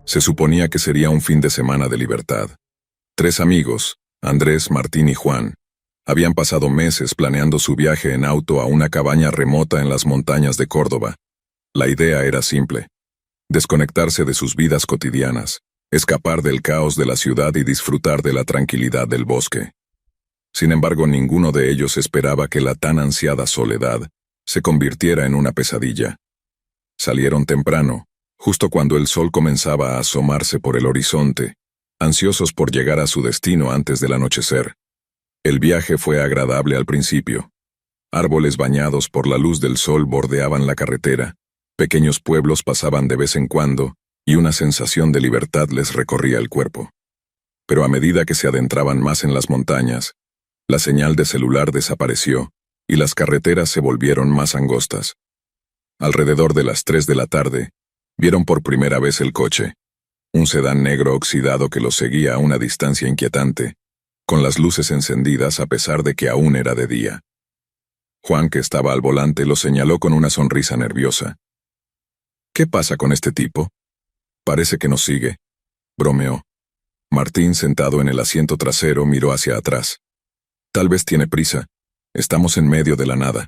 Se suponía que sería un fin de semana de libertad. 3 amigos, Andrés, Martín y Juan, habían pasado meses planeando su viaje en auto a una cabaña remota en las montañas de Córdoba. La idea era simple: desconectarse de sus vidas cotidianas, escapar del caos de la ciudad y disfrutar de la tranquilidad del bosque. Sin embargo, ninguno de ellos esperaba que la tan ansiada soledad se convirtiera en una pesadilla. Salieron temprano, justo cuando el sol comenzaba a asomarse por el horizonte, ansiosos por llegar a su destino antes del anochecer. El viaje fue agradable al principio. Árboles bañados por la luz del sol bordeaban la carretera, pequeños pueblos pasaban de vez en cuando, y una sensación de libertad les recorría el cuerpo. Pero a medida que se adentraban más en las montañas, la señal de celular desapareció, y las carreteras se volvieron más angostas. Alrededor de las 3 de la tarde, vieron por primera vez el coche, un sedán negro oxidado que los seguía a una distancia inquietante, con las luces encendidas a pesar de que aún era de día. Juan, que estaba al volante, lo señaló con una sonrisa nerviosa. «¿Qué pasa con este tipo? Parece que nos sigue», bromeó. Martín, sentado en el asiento trasero, miró hacia atrás. «Tal vez tiene prisa. Estamos en medio de la nada».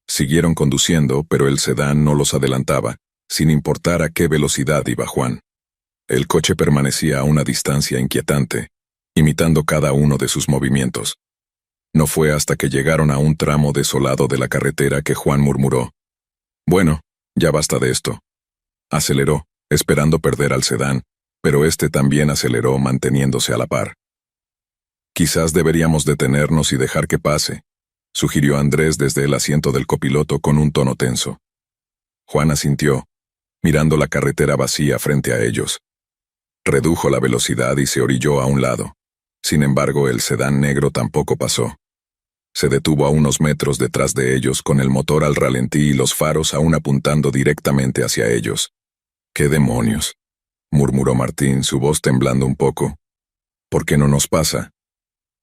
Siguieron conduciendo, pero el sedán no los adelantaba, sin importar a qué velocidad iba Juan. El coche permanecía a una distancia inquietante, imitando cada uno de sus movimientos. No fue hasta que llegaron a un tramo desolado de la carretera que Juan murmuró: «Bueno, ya basta de esto». Aceleró, esperando perder al sedán, pero este también aceleró manteniéndose a la par. «Quizás deberíamos detenernos y dejar que pase», sugirió Andrés desde el asiento del copiloto con un tono tenso. Juan asintió, mirando la carretera vacía frente a ellos. Redujo la velocidad y se orilló a un lado. Sin embargo, el sedán negro tampoco pasó. Se detuvo a unos metros detrás de ellos con el motor al ralentí y los faros aún apuntando directamente hacia ellos. «¿Qué demonios?», murmuró Martín, su voz temblando un poco. «¿Por qué no nos pasa?».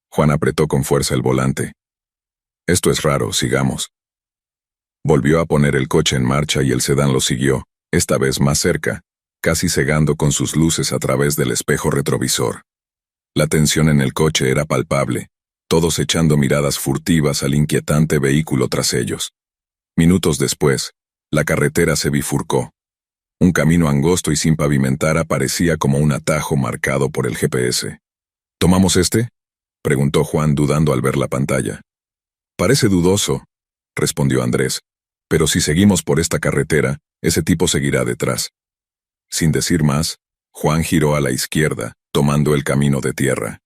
Juan apretó con fuerza el volante. «Esto es raro, sigamos». Volvió a poner el coche en marcha y el sedán lo siguió, esta vez más cerca, casi cegando con sus luces a través del espejo retrovisor. La tensión en el coche era palpable, todos echando miradas furtivas al inquietante vehículo tras ellos. Minutos después, la carretera se bifurcó. Un camino angosto y sin pavimentar aparecía como un atajo marcado por el GPS. «¿Tomamos este?», preguntó Juan, dudando al ver la pantalla. «Parece dudoso», respondió Andrés, «pero si seguimos por esta carretera, ese tipo seguirá detrás». Sin decir más, Juan giró a la izquierda, tomando el camino de tierra.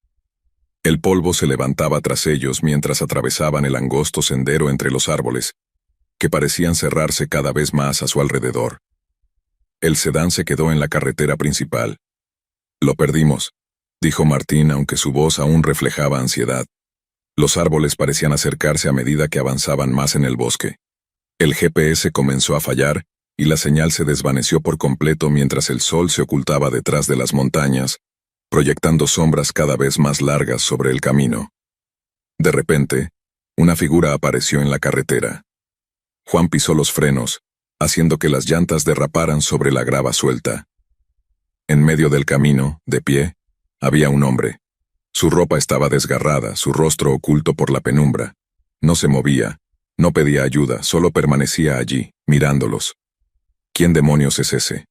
El polvo se levantaba tras ellos mientras atravesaban el angosto sendero entre los árboles, que parecían cerrarse cada vez más a su alrededor. El sedán se quedó en la carretera principal. «Lo perdimos», dijo Martín, aunque su voz aún reflejaba ansiedad. Los árboles parecían acercarse a medida que avanzaban más en el bosque. El GPS comenzó a fallar, y la señal se desvaneció por completo mientras el sol se ocultaba detrás de las montañas, proyectando sombras cada vez más largas sobre el camino. De repente, una figura apareció en la carretera. Juan pisó los frenos, haciendo que las llantas derraparan sobre la grava suelta. En medio del camino, de pie, había un hombre. Su ropa estaba desgarrada, su rostro oculto por la penumbra. No se movía, no pedía ayuda, solo permanecía allí, mirándolos. «¿Quién demonios es ese?»,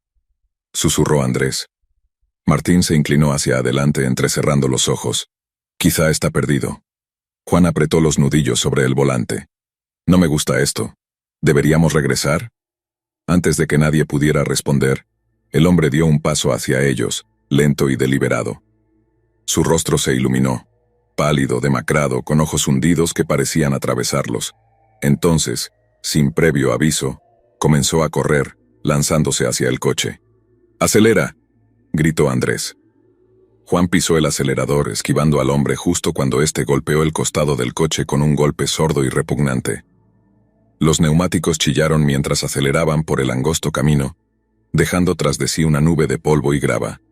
susurró Andrés. Martín se inclinó hacia adelante entrecerrando los ojos. «Quizá está perdido». Juan apretó los nudillos sobre el volante. «No me gusta esto. ¿Deberíamos regresar?». Antes de que nadie pudiera responder, el hombre dio un paso hacia ellos, lento y deliberado. Su rostro se iluminó, pálido, demacrado, con ojos hundidos que parecían atravesarlos. Entonces, sin previo aviso, comenzó a correr, lanzándose hacia el coche. «¡Acelera!», gritó Andrés. Juan pisó el acelerador, esquivando al hombre justo cuando éste golpeó el costado del coche con un golpe sordo y repugnante. Los neumáticos chillaron mientras aceleraban por el angosto camino, dejando tras de sí una nube de polvo y grava.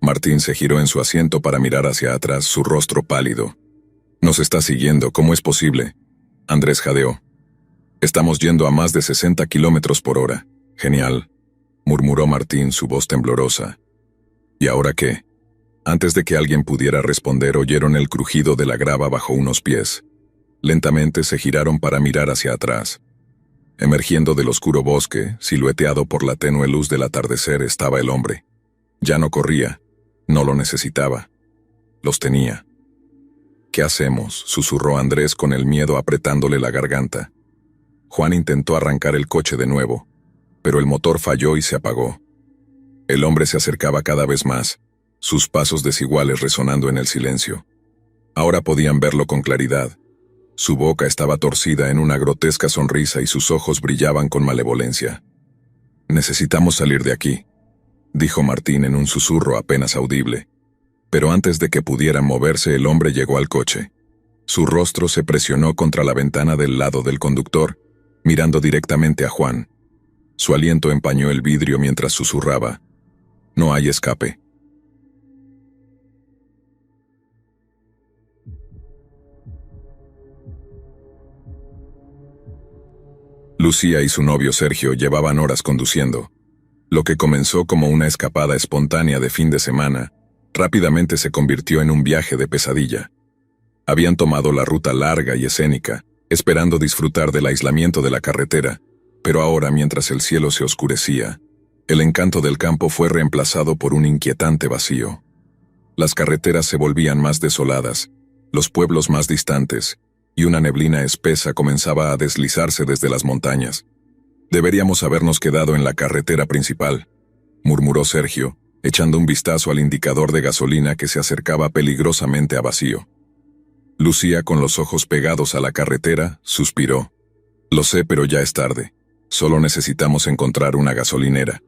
Martín se giró en su asiento para mirar hacia atrás, su rostro pálido. «Nos está siguiendo, ¿cómo es posible?», Andrés jadeó. «Estamos yendo a más de 60 kilómetros por hora. Genial», murmuró Martín, su voz temblorosa. ¿Y ahora qué? Antes de que alguien pudiera responder, oyeron el crujido de la grava bajo unos pies. Lentamente se giraron para mirar hacia atrás. Emergiendo del oscuro bosque, silueteado por la tenue luz del atardecer, estaba el hombre. Ya no corría, no lo necesitaba. Los tenía. ¿Qué hacemos?, susurró Andrés con el miedo apretándole la garganta. Juan intentó arrancar el coche de nuevo, pero el motor falló y se apagó. El hombre se acercaba cada vez más, sus pasos desiguales resonando en el silencio. Ahora podían verlo con claridad. Su boca estaba torcida en una grotesca sonrisa y sus ojos brillaban con malevolencia. «Necesitamos salir de aquí», dijo Martín en un susurro apenas audible. Pero antes de que pudiera moverse, el hombre llegó al coche. Su rostro se presionó contra la ventana del lado del conductor, mirando directamente a Juan. Su aliento empañó el vidrio mientras susurraba: «No hay escape». Lucía y su novio Sergio llevaban horas conduciendo. Lo que comenzó como una escapada espontánea de fin de semana, rápidamente se convirtió en un viaje de pesadilla. Habían tomado la ruta larga y escénica, esperando disfrutar del aislamiento de la carretera, pero ahora, mientras el cielo se oscurecía, el encanto del campo fue reemplazado por un inquietante vacío. Las carreteras se volvían más desoladas, los pueblos más distantes, y una neblina espesa comenzaba a deslizarse desde las montañas. «Deberíamos habernos quedado en la carretera principal», murmuró Sergio, echando un vistazo al indicador de gasolina que se acercaba peligrosamente a vacío. Lucía, con los ojos pegados a la carretera, suspiró. «Lo sé, pero ya es tarde. Solo necesitamos encontrar una gasolinera».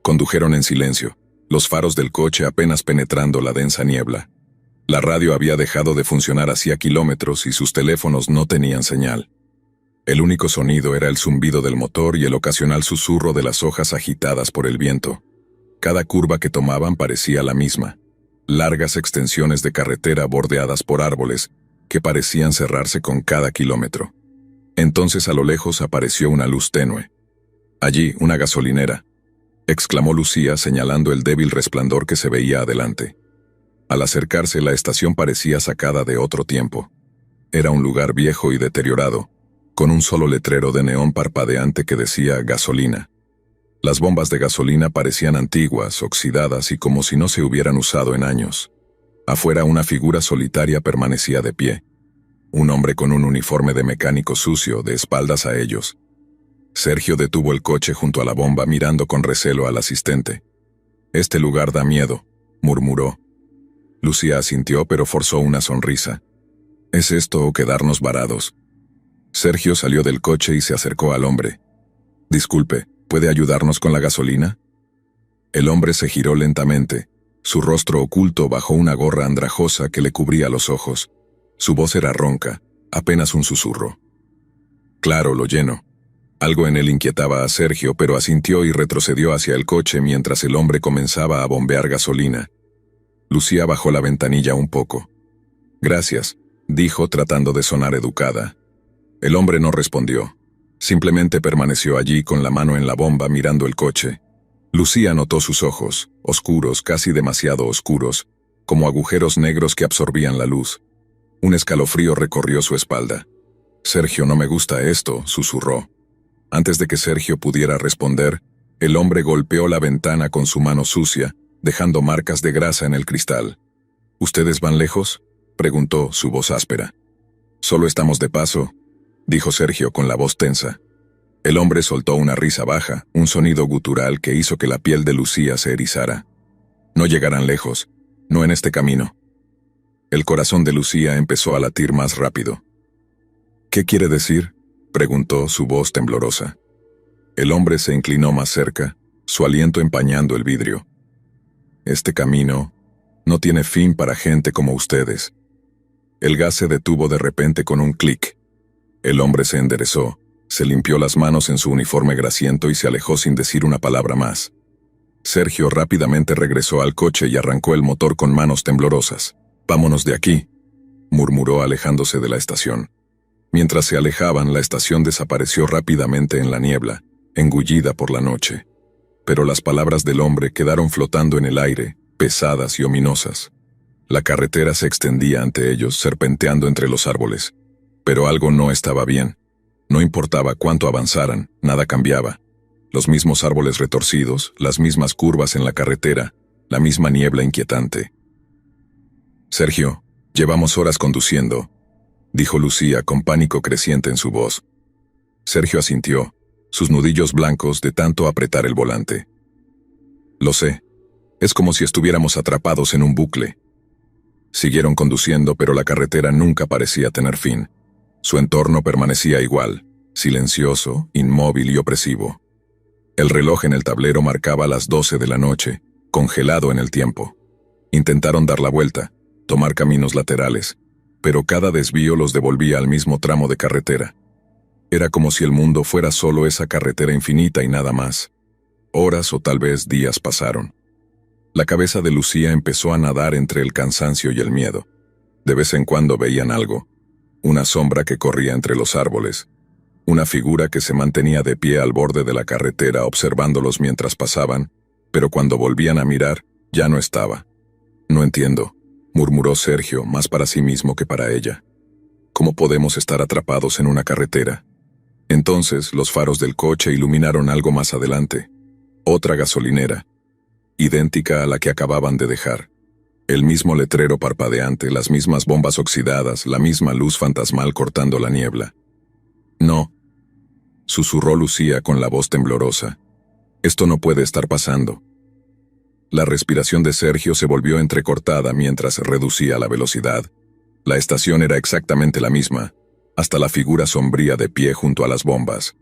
Condujeron en silencio, los faros del coche apenas penetrando la densa niebla. La radio había dejado de funcionar hacía kilómetros y sus teléfonos no tenían señal. El único sonido era el zumbido del motor y el ocasional susurro de las hojas agitadas por el viento. Cada curva que tomaban parecía la misma. Largas extensiones de carretera bordeadas por árboles que parecían cerrarse con cada kilómetro. Entonces a lo lejos apareció una luz tenue. «Allí, una gasolinera», exclamó Lucía señalando el débil resplandor que se veía adelante. Al acercarse, la estación parecía sacada de otro tiempo. Era un lugar viejo y deteriorado, con un solo letrero de neón parpadeante que decía gasolina. Las bombas de gasolina parecían antiguas, oxidadas y como si no se hubieran usado en años. Afuera, una figura solitaria permanecía de pie. Un hombre con un uniforme de mecánico sucio, de espaldas a ellos. Sergio detuvo el coche junto a la bomba, mirando con recelo al asistente. «Este lugar da miedo», murmuró. Lucía asintió, pero forzó una sonrisa. «¿Es esto o quedarnos varados?» Sergio salió del coche y se acercó al hombre. «Disculpe, ¿puede ayudarnos con la gasolina?» El hombre se giró lentamente, su rostro oculto bajo una gorra andrajosa que le cubría los ojos. Su voz era ronca, apenas un susurro. «Claro, lo lleno». Algo en él inquietaba a Sergio, pero asintió y retrocedió hacia el coche mientras el hombre comenzaba a bombear gasolina. Lucía bajó la ventanilla un poco. «Gracias», dijo tratando de sonar educada. El hombre no respondió. Simplemente permaneció allí con la mano en la bomba mirando el coche. Lucía notó sus ojos, oscuros, casi demasiado oscuros, como agujeros negros que absorbían la luz. Un escalofrío recorrió su espalda. «Sergio, no me gusta esto», susurró. Antes de que Sergio pudiera responder, el hombre golpeó la ventana con su mano sucia, dejando marcas de grasa en el cristal. «¿Ustedes van lejos?», preguntó, su voz áspera. «Solo estamos de paso», dijo Sergio con la voz tensa. El hombre soltó una risa baja, un sonido gutural que hizo que la piel de Lucía se erizara. «No llegarán lejos, no en este camino». El corazón de Lucía empezó a latir más rápido. «¿Qué quiere decir?», preguntó, su voz temblorosa. El hombre se inclinó más cerca, su aliento empañando el vidrio. «Este camino no tiene fin para gente como ustedes». El gas se detuvo de repente con un clic. El hombre se enderezó, se limpió las manos en su uniforme grasiento y se alejó sin decir una palabra más. Sergio rápidamente regresó al coche y arrancó el motor con manos temblorosas. «Vámonos de aquí», murmuró alejándose de la estación. Mientras se alejaban, la estación desapareció rápidamente en la niebla, engullida por la noche. pero las palabras del hombre quedaron flotando en el aire, pesadas y ominosas. La carretera se extendía ante ellos, serpenteando entre los árboles. Pero algo no estaba bien. No importaba cuánto avanzaran, nada cambiaba. Los mismos árboles retorcidos, las mismas curvas en la carretera, la misma niebla inquietante. «Sergio, llevamos horas conduciendo», dijo Lucía con pánico creciente en su voz. Sergio asintió, sus nudillos blancos de tanto apretar el volante. «Lo sé. Es como si estuviéramos atrapados en un bucle». Siguieron conduciendo, pero la carretera nunca parecía tener fin. Su entorno permanecía igual, silencioso, inmóvil y opresivo. El reloj en el tablero marcaba las 12 de la noche, congelado en el tiempo. Intentaron dar la vuelta, tomar caminos laterales, pero cada desvío los devolvía al mismo tramo de carretera. Era como si el mundo fuera solo esa carretera infinita y nada más. Horas o tal vez días pasaron. La cabeza de Lucía empezó a nadar entre el cansancio y el miedo. De vez en cuando veían algo, una sombra que corría entre los árboles, una figura que se mantenía de pie al borde de la carretera observándolos mientras pasaban, pero cuando volvían a mirar, ya no estaba. «No entiendo», murmuró Sergio, más para sí mismo que para ella. «¿Cómo podemos estar atrapados en una carretera?». Entonces los faros del coche iluminaron algo más adelante. Otra gasolinera, idéntica a la que acababan de dejar. El mismo letrero parpadeante, las mismas bombas oxidadas, la misma luz fantasmal cortando la niebla. «No», susurró Lucía con la voz temblorosa. «Esto no puede estar pasando». La respiración de Sergio se volvió entrecortada mientras reducía la velocidad. La estación era exactamente la misma, hasta la figura sombría de pie junto a las bombas.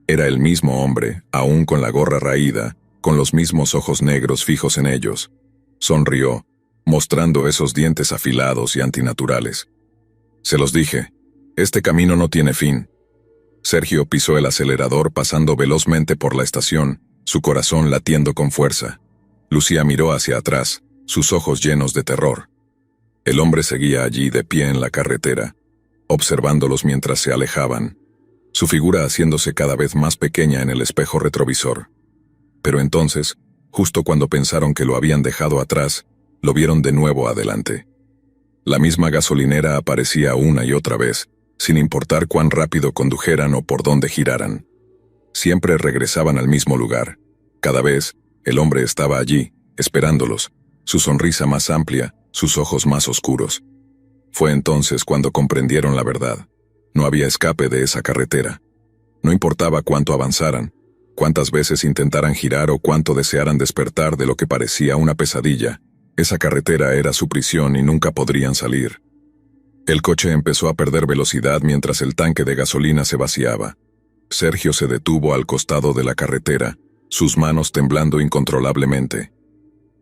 Era el mismo hombre, aún con la gorra raída, con los mismos ojos negros fijos en ellos. Sonrió, mostrando esos dientes afilados y antinaturales. «Se los dije, este camino no tiene fin». Sergio pisó el acelerador pasando velozmente por la estación, su corazón latiendo con fuerza. Lucía miró hacia atrás, sus ojos llenos de terror. El hombre seguía allí de pie en la carretera, observándolos mientras se alejaban, su figura haciéndose cada vez más pequeña en el espejo retrovisor. Pero entonces, justo cuando pensaron que lo habían dejado atrás, lo vieron de nuevo adelante. La misma gasolinera aparecía una y otra vez, sin importar cuán rápido condujeran o por dónde giraran. Siempre regresaban al mismo lugar. Cada vez, el hombre estaba allí, esperándolos, su sonrisa más amplia, sus ojos más oscuros. Fue entonces cuando comprendieron la verdad. No había escape de esa carretera. No importaba cuánto avanzaran, cuántas veces intentaran girar o cuánto desearan despertar de lo que parecía una pesadilla. Esa carretera era su prisión y nunca podrían salir. El coche empezó a perder velocidad mientras el tanque de gasolina se vaciaba. Sergio se detuvo al costado de la carretera, sus manos temblando incontrolablemente.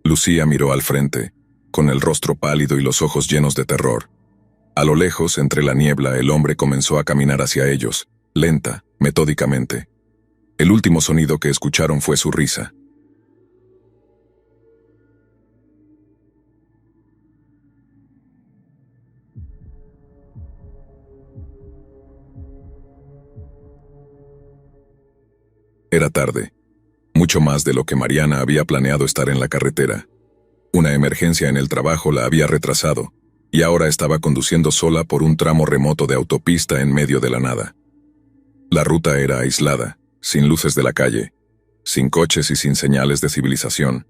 Lucía miró al frente, con el rostro pálido y los ojos llenos de terror. A lo lejos, entre la niebla, el hombre comenzó a caminar hacia ellos, lenta, metódicamente. El último sonido que escucharon fue su risa. Era tarde, mucho más de lo que Mariana había planeado estar en la carretera. Una emergencia en el trabajo la había retrasado, y ahora estaba conduciendo sola por un tramo remoto de autopista en medio de la nada. La ruta era aislada, sin luces de la calle, sin coches y sin señales de civilización.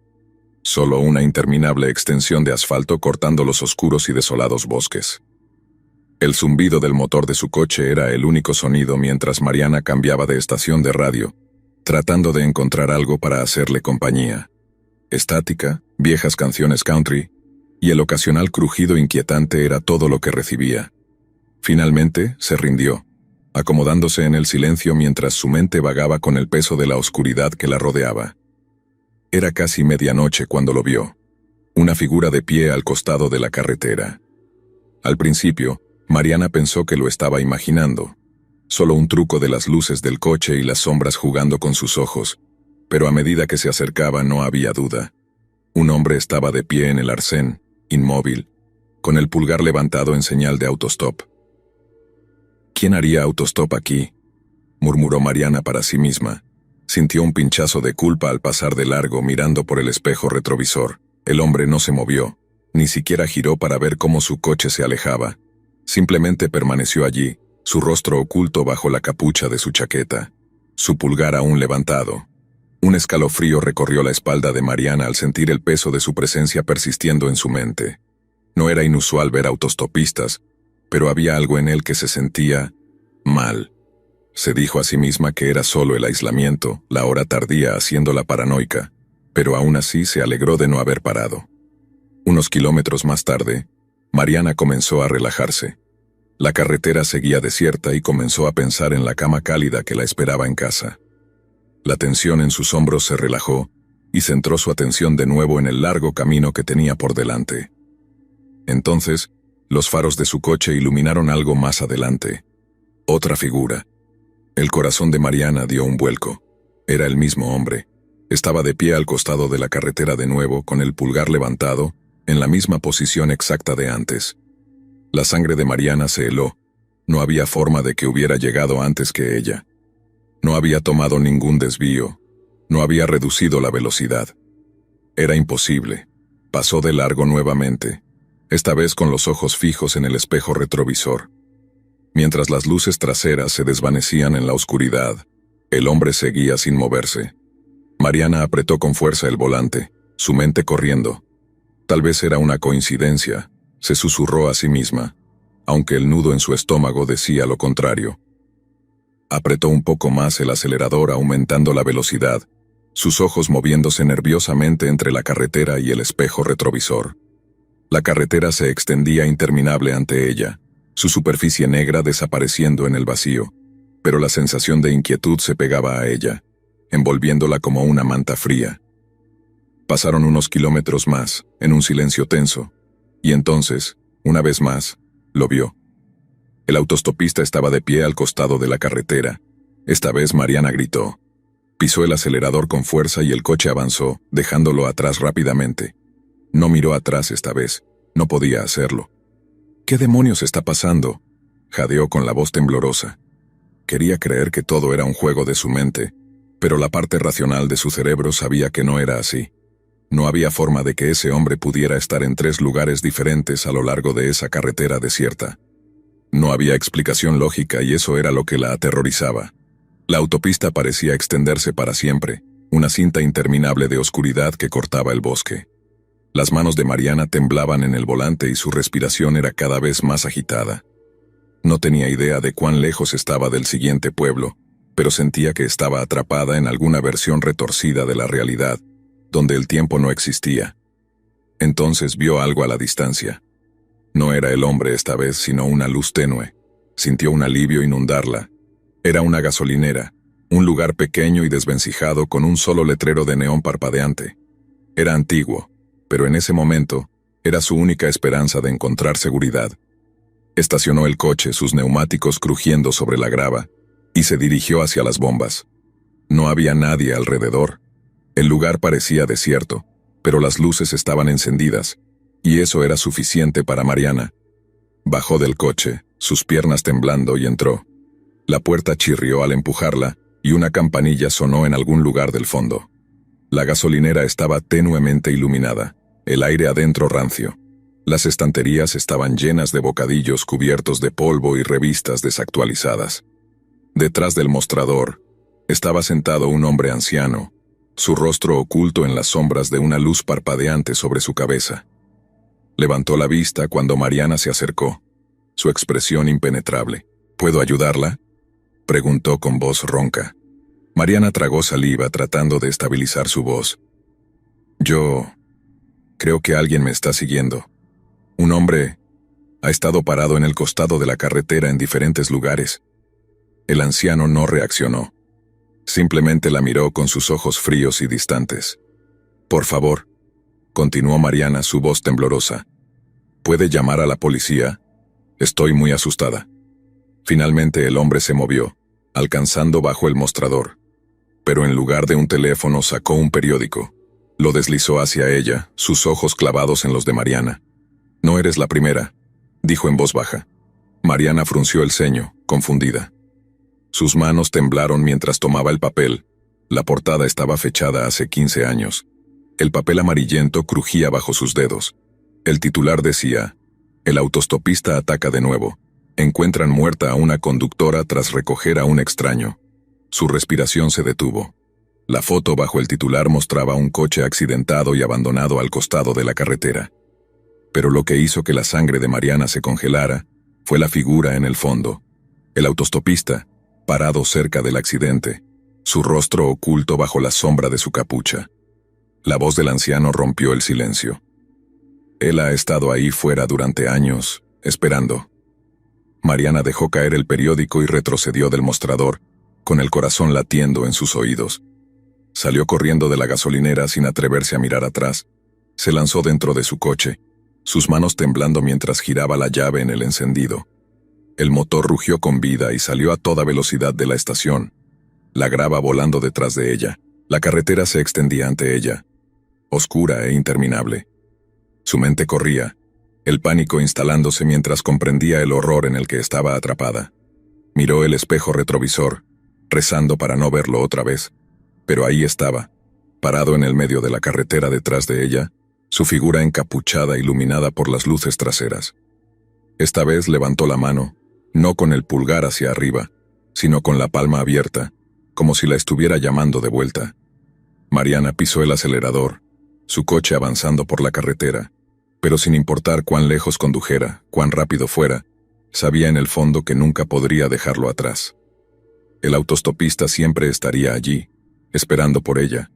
Solo una interminable extensión de asfalto cortando los oscuros y desolados bosques. El zumbido del motor de su coche era el único sonido mientras Mariana cambiaba de estación de radio, tratando de encontrar algo para hacerle compañía. Estática, viejas canciones country, y el ocasional crujido inquietante era todo lo que recibía. Finalmente, se rindió, acomodándose en el silencio mientras su mente vagaba con el peso de la oscuridad que la rodeaba. Era casi medianoche cuando lo vio, una figura de pie al costado de la carretera. Al principio, Mariana pensó que lo estaba imaginando, solo un truco de las luces del coche y las sombras jugando con sus ojos, pero a medida que se acercaba no había duda. Un hombre estaba de pie en el arcén, inmóvil, con el pulgar levantado en señal de autostop. «¿Quién haría autostop aquí?», murmuró Mariana para sí misma. Sintió un pinchazo de culpa al pasar de largo mirando por el espejo retrovisor. El hombre no se movió, ni siquiera giró para ver cómo su coche se alejaba. Simplemente permaneció allí, su rostro oculto bajo la capucha de su chaqueta, su pulgar aún levantado. Un escalofrío recorrió la espalda de Mariana al sentir el peso de su presencia persistiendo en su mente. No era inusual ver autostopistas, pero había algo en él que se sentía mal. Se dijo a sí misma que era solo el aislamiento, la hora tardía haciéndola paranoica, pero aún así se alegró de no haber parado. Unos kilómetros más tarde, Mariana comenzó a relajarse. La carretera seguía desierta y comenzó a pensar en la cama cálida que la esperaba en casa. La tensión en sus hombros se relajó y centró su atención de nuevo en el largo camino que tenía por delante. Entonces, los faros de su coche iluminaron algo más adelante. Otra figura. El corazón de Mariana dio un vuelco. Era el mismo hombre. Estaba de pie al costado de la carretera de nuevo, con el pulgar levantado, en la misma posición exacta de antes. La sangre de Mariana se heló. No había forma de que hubiera llegado antes que ella. No había tomado ningún desvío. No había reducido la velocidad. Era imposible. Pasó de largo nuevamente, esta vez con los ojos fijos en el espejo retrovisor. Mientras las luces traseras se desvanecían en la oscuridad, el hombre seguía sin moverse. Mariana apretó con fuerza el volante, su mente corriendo. Tal vez era una coincidencia, se susurró a sí misma, aunque el nudo en su estómago decía lo contrario. Apretó un poco más el acelerador aumentando la velocidad, sus ojos moviéndose nerviosamente entre la carretera y el espejo retrovisor. La carretera se extendía interminable ante ella, su superficie negra desapareciendo en el vacío, pero la sensación de inquietud se pegaba a ella, envolviéndola como una manta fría. Pasaron unos kilómetros más, en un silencio tenso, y entonces, una vez más, lo vio. El autostopista estaba de pie al costado de la carretera. Esta vez Mariana gritó. Pisó el acelerador con fuerza y el coche avanzó, dejándolo atrás rápidamente. No miró atrás esta vez, no podía hacerlo. ¿Qué demonios está pasando?, jadeó con la voz temblorosa. Quería creer que todo era un juego de su mente, pero la parte racional de su cerebro sabía que no era así. No había forma de que ese hombre pudiera estar en 3 lugares diferentes a lo largo de esa carretera desierta. No había explicación lógica y eso era lo que la aterrorizaba. La autopista parecía extenderse para siempre, una cinta interminable de oscuridad que cortaba el bosque. Las manos de Mariana temblaban en el volante y su respiración era cada vez más agitada. No tenía idea de cuán lejos estaba del siguiente pueblo, pero sentía que estaba atrapada en alguna versión retorcida de la realidad, donde el tiempo no existía. Entonces vio algo a la distancia. No era el hombre esta vez, sino una luz tenue. Sintió un alivio inundarla. Era una gasolinera, un lugar pequeño y desvencijado con un solo letrero de neón parpadeante. Era antiguo, pero en ese momento, era su única esperanza de encontrar seguridad. Estacionó el coche, sus neumáticos crujiendo sobre la grava, y se dirigió hacia las bombas. No había nadie alrededor. El lugar parecía desierto, pero las luces estaban encendidas, y eso era suficiente para Mariana. Bajó del coche, sus piernas temblando, y entró. La puerta chirrió al empujarla, y una campanilla sonó en algún lugar del fondo. La gasolinera estaba tenuemente iluminada, el aire adentro rancio. Las estanterías estaban llenas de bocadillos cubiertos de polvo y revistas desactualizadas. Detrás del mostrador, estaba sentado un hombre anciano, su rostro oculto en las sombras de una luz parpadeante sobre su cabeza. Levantó la vista cuando Mariana se acercó, su expresión impenetrable. ¿Puedo ayudarla?, preguntó con voz ronca. Mariana tragó saliva tratando de estabilizar su voz. Yo creo que alguien me está siguiendo. Un hombre ha estado parado en el costado de la carretera en diferentes lugares. El anciano no reaccionó. Simplemente la miró con sus ojos fríos y distantes. Por favor, continuó Mariana, su voz temblorosa. ¿Puede llamar a la policía? Estoy muy asustada. Finalmente el hombre se movió, alcanzando bajo el mostrador. Pero en lugar de un teléfono sacó un periódico. Lo deslizó hacia ella, sus ojos clavados en los de Mariana. No eres la primera, dijo en voz baja. Mariana frunció el ceño, confundida. Sus manos temblaron mientras tomaba el papel, La portada estaba fechada hace 15 años. El papel amarillento crujía bajo sus dedos. El titular decía: "El autostopista ataca de nuevo. Encuentran muerta a una conductora tras recoger a un extraño". Su respiración se detuvo. La foto bajo el titular mostraba un coche accidentado y abandonado al costado de la carretera. Pero lo que hizo que la sangre de Mariana se congelara fue la figura en el fondo. El autostopista, parado cerca del accidente, su rostro oculto bajo la sombra de su capucha. La voz del anciano rompió el silencio. Él ha estado ahí fuera durante años, esperando. Mariana dejó caer el periódico y retrocedió del mostrador, con el corazón latiendo en sus oídos. Salió corriendo de la gasolinera sin atreverse a mirar atrás. Se lanzó dentro de su coche, sus manos temblando mientras giraba la llave en el encendido. El motor rugió con vida y salió a toda velocidad de la estación. La grava volando detrás de ella. La carretera se extendía ante ella, oscura e interminable. Su mente corría, el pánico instalándose mientras comprendía el horror en el que estaba atrapada. Miró el espejo retrovisor, rezando para no verlo otra vez. Pero ahí estaba, parado en el medio de la carretera detrás de ella, su figura encapuchada iluminada por las luces traseras. Esta vez levantó la mano, no con el pulgar hacia arriba, sino con la palma abierta, como si la estuviera llamando de vuelta. Mariana pisó el acelerador, su coche avanzando por la carretera, pero sin importar cuán lejos condujera, cuán rápido fuera, sabía en el fondo que nunca podría dejarlo atrás. El autostopista siempre estaría allí, esperando por ella,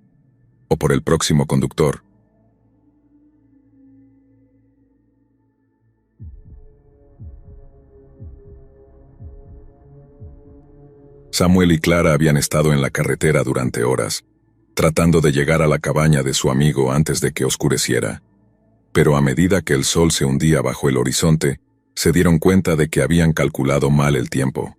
o por el próximo conductor. Samuel y Clara habían estado en la carretera durante horas, tratando de llegar a la cabaña de su amigo antes de que oscureciera. Pero a medida que el sol se hundía bajo el horizonte, se dieron cuenta de que habían calculado mal el tiempo.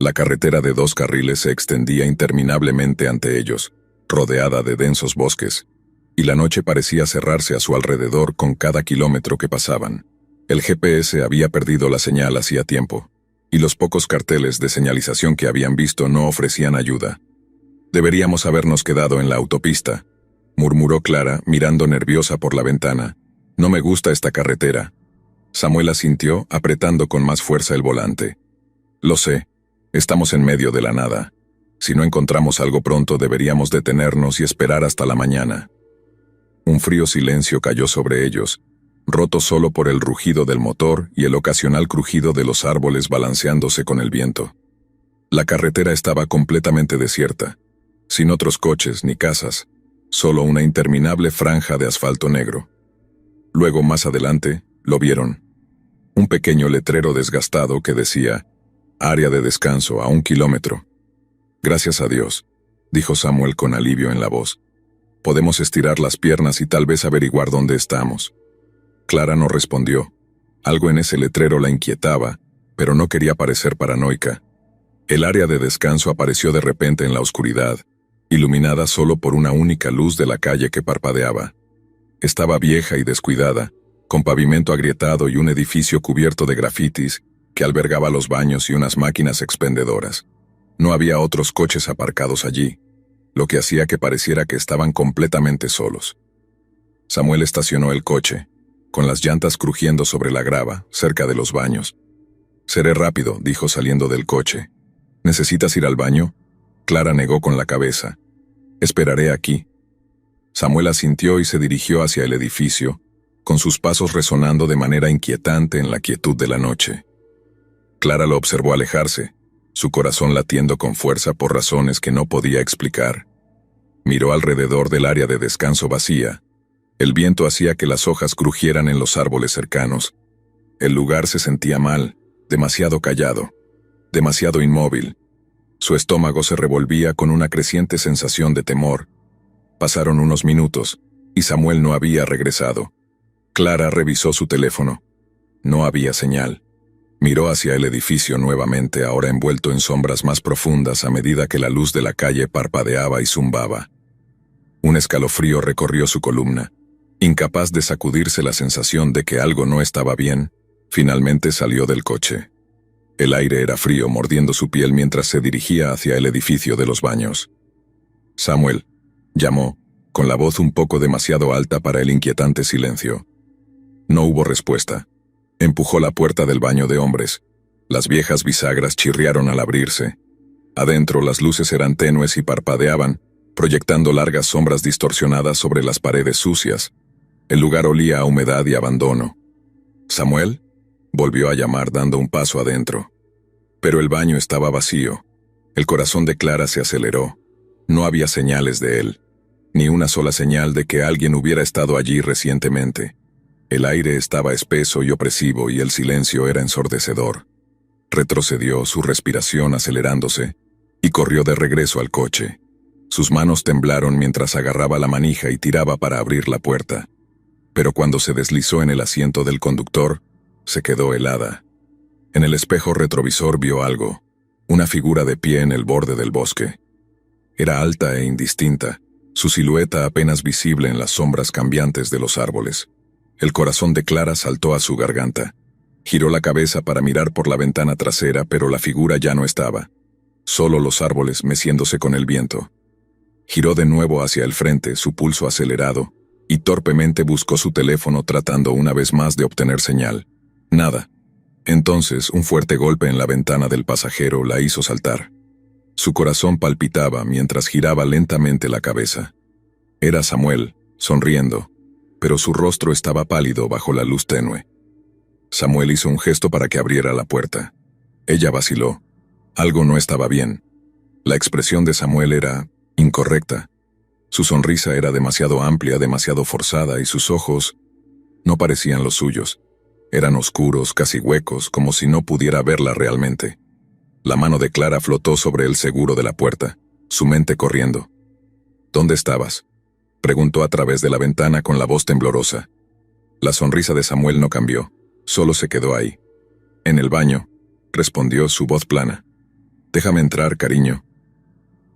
La carretera de 2 carriles se extendía interminablemente ante ellos, rodeada de densos bosques, y la noche parecía cerrarse a su alrededor con cada kilómetro que pasaban. El GPS había perdido la señal hacía tiempo, y los pocos carteles de señalización que habían visto no ofrecían ayuda. «Deberíamos habernos quedado en la autopista», murmuró Clara, mirando nerviosa por la ventana. «No me gusta esta carretera». Samuel asintió, apretando con más fuerza el volante. «Lo sé, estamos en medio de la nada. Si no encontramos algo pronto deberíamos detenernos y esperar hasta la mañana». Un frío silencio cayó sobre ellos, roto solo por el rugido del motor y el ocasional crujido de los árboles balanceándose con el viento. La carretera estaba completamente desierta, sin otros coches ni casas, solo una interminable franja de asfalto negro. Luego, más adelante, lo vieron. Un pequeño letrero desgastado que decía: «Área de descanso a 1 kilómetro». «Gracias a Dios», dijo Samuel con alivio en la voz. «Podemos estirar las piernas y tal vez averiguar dónde estamos». Clara no respondió. Algo en ese letrero la inquietaba, pero no quería parecer paranoica. El área de descanso apareció de repente en la oscuridad, iluminada solo por una única luz de la calle que parpadeaba. Estaba vieja y descuidada, con pavimento agrietado y un edificio cubierto de grafitis que albergaba los baños y unas máquinas expendedoras. No había otros coches aparcados allí, lo que hacía que pareciera que estaban completamente solos. Samuel estacionó el coche, con las llantas crujiendo sobre la grava, cerca de los baños. «Seré rápido», dijo saliendo del coche. «¿Necesitas ir al baño?» Clara negó con la cabeza. «Esperaré aquí». Samuel asintió y se dirigió hacia el edificio, con sus pasos resonando de manera inquietante en la quietud de la noche. Clara lo observó alejarse, su corazón latiendo con fuerza por razones que no podía explicar. Miró alrededor del área de descanso vacía. El viento hacía que las hojas crujieran en los árboles cercanos. El lugar se sentía mal, demasiado callado, demasiado inmóvil. Su estómago se revolvía con una creciente sensación de temor. Pasaron unos minutos, y Samuel no había regresado. Clara revisó su teléfono. No había señal. Miró hacia el edificio nuevamente, ahora envuelto en sombras más profundas a medida que la luz de la calle parpadeaba y zumbaba. Un escalofrío recorrió su columna. Incapaz de sacudirse la sensación de que algo no estaba bien, finalmente salió del coche. El aire era frío, mordiendo su piel mientras se dirigía hacia el edificio de los baños. Samuel, llamó, con la voz un poco demasiado alta para el inquietante silencio. No hubo respuesta. Empujó la puerta del baño de hombres. Las viejas bisagras chirriaron al abrirse. Adentro las luces eran tenues y parpadeaban, proyectando largas sombras distorsionadas sobre las paredes sucias. El lugar olía a humedad y abandono. «¿Samuel?», volvió a llamar dando un paso adentro. Pero el baño estaba vacío. El corazón de Clara se aceleró. No había señales de él, ni una sola señal de que alguien hubiera estado allí recientemente. El aire estaba espeso y opresivo y el silencio era ensordecedor. Retrocedió, su respiración acelerándose, y corrió de regreso al coche. Sus manos temblaron mientras agarraba la manija y tiraba para abrir la puerta. Pero cuando se deslizó en el asiento del conductor, se quedó helada. En el espejo retrovisor vio algo, una figura de pie en el borde del bosque. Era alta e indistinta, su silueta apenas visible en las sombras cambiantes de los árboles. El corazón de Clara saltó a su garganta. Giró la cabeza para mirar por la ventana trasera, pero la figura ya no estaba. Solo los árboles meciéndose con el viento. Giró de nuevo hacia el frente, su pulso acelerado, y torpemente buscó su teléfono tratando una vez más de obtener señal. Nada. Entonces, un fuerte golpe en la ventana del pasajero la hizo saltar. Su corazón palpitaba mientras giraba lentamente la cabeza. Era Samuel, sonriendo, pero su rostro estaba pálido bajo la luz tenue. Samuel hizo un gesto para que abriera la puerta. Ella vaciló. Algo no estaba bien. La expresión de Samuel era incorrecta. Su sonrisa era demasiado amplia, demasiado forzada, y sus ojos no parecían los suyos. Eran oscuros, casi huecos, como si no pudiera verla realmente. La mano de Clara flotó sobre el seguro de la puerta, su mente corriendo. «¿Dónde estabas?», preguntó a través de la ventana con la voz temblorosa. La sonrisa de Samuel no cambió, solo se quedó ahí. «En el baño», respondió su voz plana. «Déjame entrar, cariño».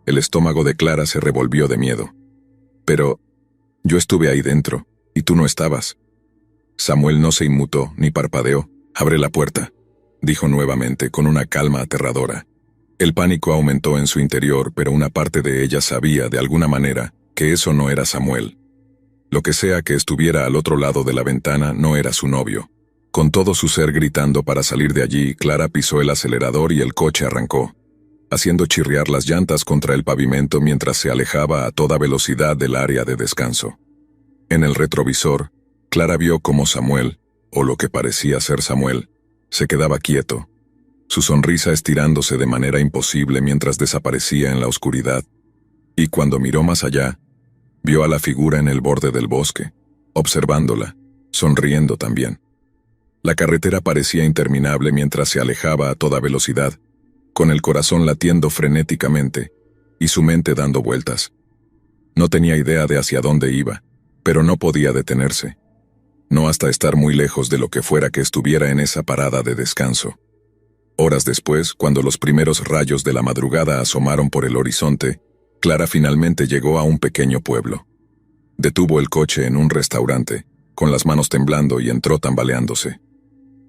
El estómago de Clara se revolvió de miedo. «Pero yo estuve ahí dentro, y tú no estabas». Samuel no se inmutó ni parpadeó. «Abre la puerta», dijo nuevamente con una calma aterradora. El pánico aumentó en su interior, pero una parte de ella sabía, de alguna manera, que eso no era Samuel. Lo que sea que estuviera al otro lado de la ventana no era su novio. Con todo su ser gritando para salir de allí, Clara pisó el acelerador y el coche arrancó, haciendo chirriar las llantas contra el pavimento mientras se alejaba a toda velocidad del área de descanso. En el retrovisor, Clara vio cómo Samuel, o lo que parecía ser Samuel, se quedaba quieto, su sonrisa estirándose de manera imposible mientras desaparecía en la oscuridad. Y cuando miró más allá, vio a la figura en el borde del bosque, observándola, sonriendo también. La carretera parecía interminable mientras se alejaba a toda velocidad, con el corazón latiendo frenéticamente y su mente dando vueltas. No tenía idea de hacia dónde iba, pero no podía detenerse. No hasta estar muy lejos de lo que fuera que estuviera en esa parada de descanso. Horas después, cuando los primeros rayos de la madrugada asomaron por el horizonte, Clara finalmente llegó a un pequeño pueblo. Detuvo el coche en un restaurante, con las manos temblando, y entró tambaleándose.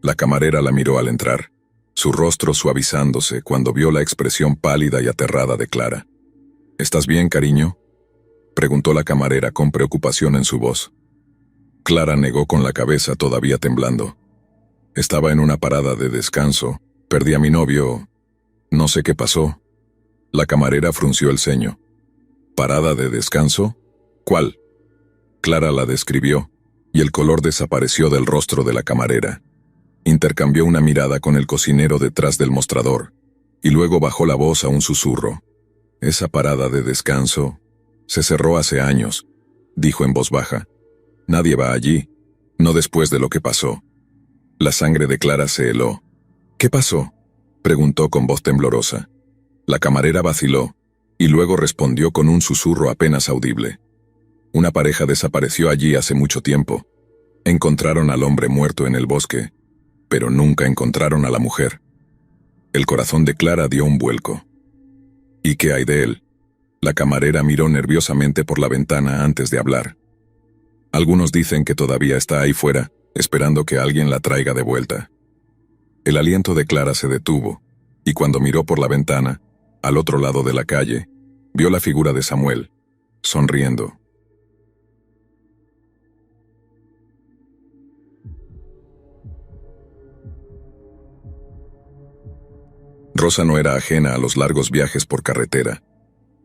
La camarera la miró al entrar, su rostro suavizándose cuando vio la expresión pálida y aterrada de Clara. «¿Estás bien, cariño?», preguntó la camarera con preocupación en su voz. Clara negó con la cabeza, todavía temblando. «Estaba en una parada de descanso. Perdí a mi novio. No sé qué pasó». La camarera frunció el ceño. «¿Parada de descanso? ¿Cuál?». Clara la describió, y el color desapareció del rostro de la camarera. Intercambió una mirada con el cocinero detrás del mostrador, y luego bajó la voz a un susurro. «Esa parada de descanso se cerró hace años», dijo en voz baja. «Nadie va allí, no después de lo que pasó». La sangre de Clara se heló. «¿Qué pasó?», preguntó con voz temblorosa. La camarera vaciló, y luego respondió con un susurro apenas audible. «Una pareja desapareció allí hace mucho tiempo. Encontraron al hombre muerto en el bosque, pero nunca encontraron a la mujer». El corazón de Clara dio un vuelco. «¿Y qué hay de él?». La camarera miró nerviosamente por la ventana antes de hablar. «Algunos dicen que todavía está ahí fuera, esperando que alguien la traiga de vuelta». El aliento de Clara se detuvo, y cuando miró por la ventana, al otro lado de la calle, Vio la figura de Samuel, sonriendo. Rosa no era ajena a los largos viajes por carretera.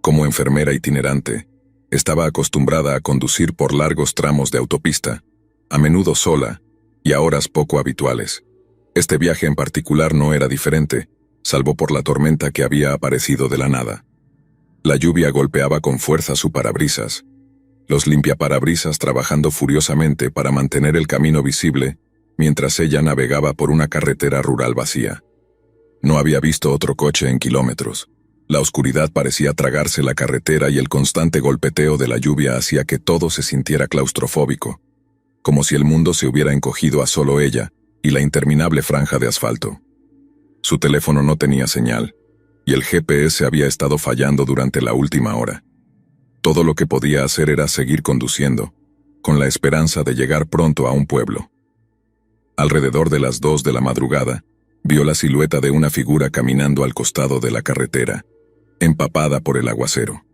Como enfermera itinerante, estaba acostumbrada a conducir por largos tramos de autopista, a menudo sola, y a horas poco habituales. Este viaje en particular no era diferente, salvo por la tormenta que había aparecido de la nada. La lluvia golpeaba con fuerza su parabrisas, los limpiaparabrisas trabajando furiosamente para mantener el camino visible mientras ella navegaba por una carretera rural vacía. No había visto otro coche en kilómetros. La oscuridad parecía tragarse la carretera y el constante golpeteo de la lluvia hacía que todo se sintiera claustrofóbico, como si el mundo se hubiera encogido a solo ella y la interminable franja de asfalto. Su teléfono no tenía señal, y el GPS había estado fallando durante la última hora. Todo lo que podía hacer era seguir conduciendo, con la esperanza de llegar pronto a un pueblo. Alrededor de las 2 de la madrugada, vio la silueta de una figura caminando al costado de la carretera, empapada por el aguacero.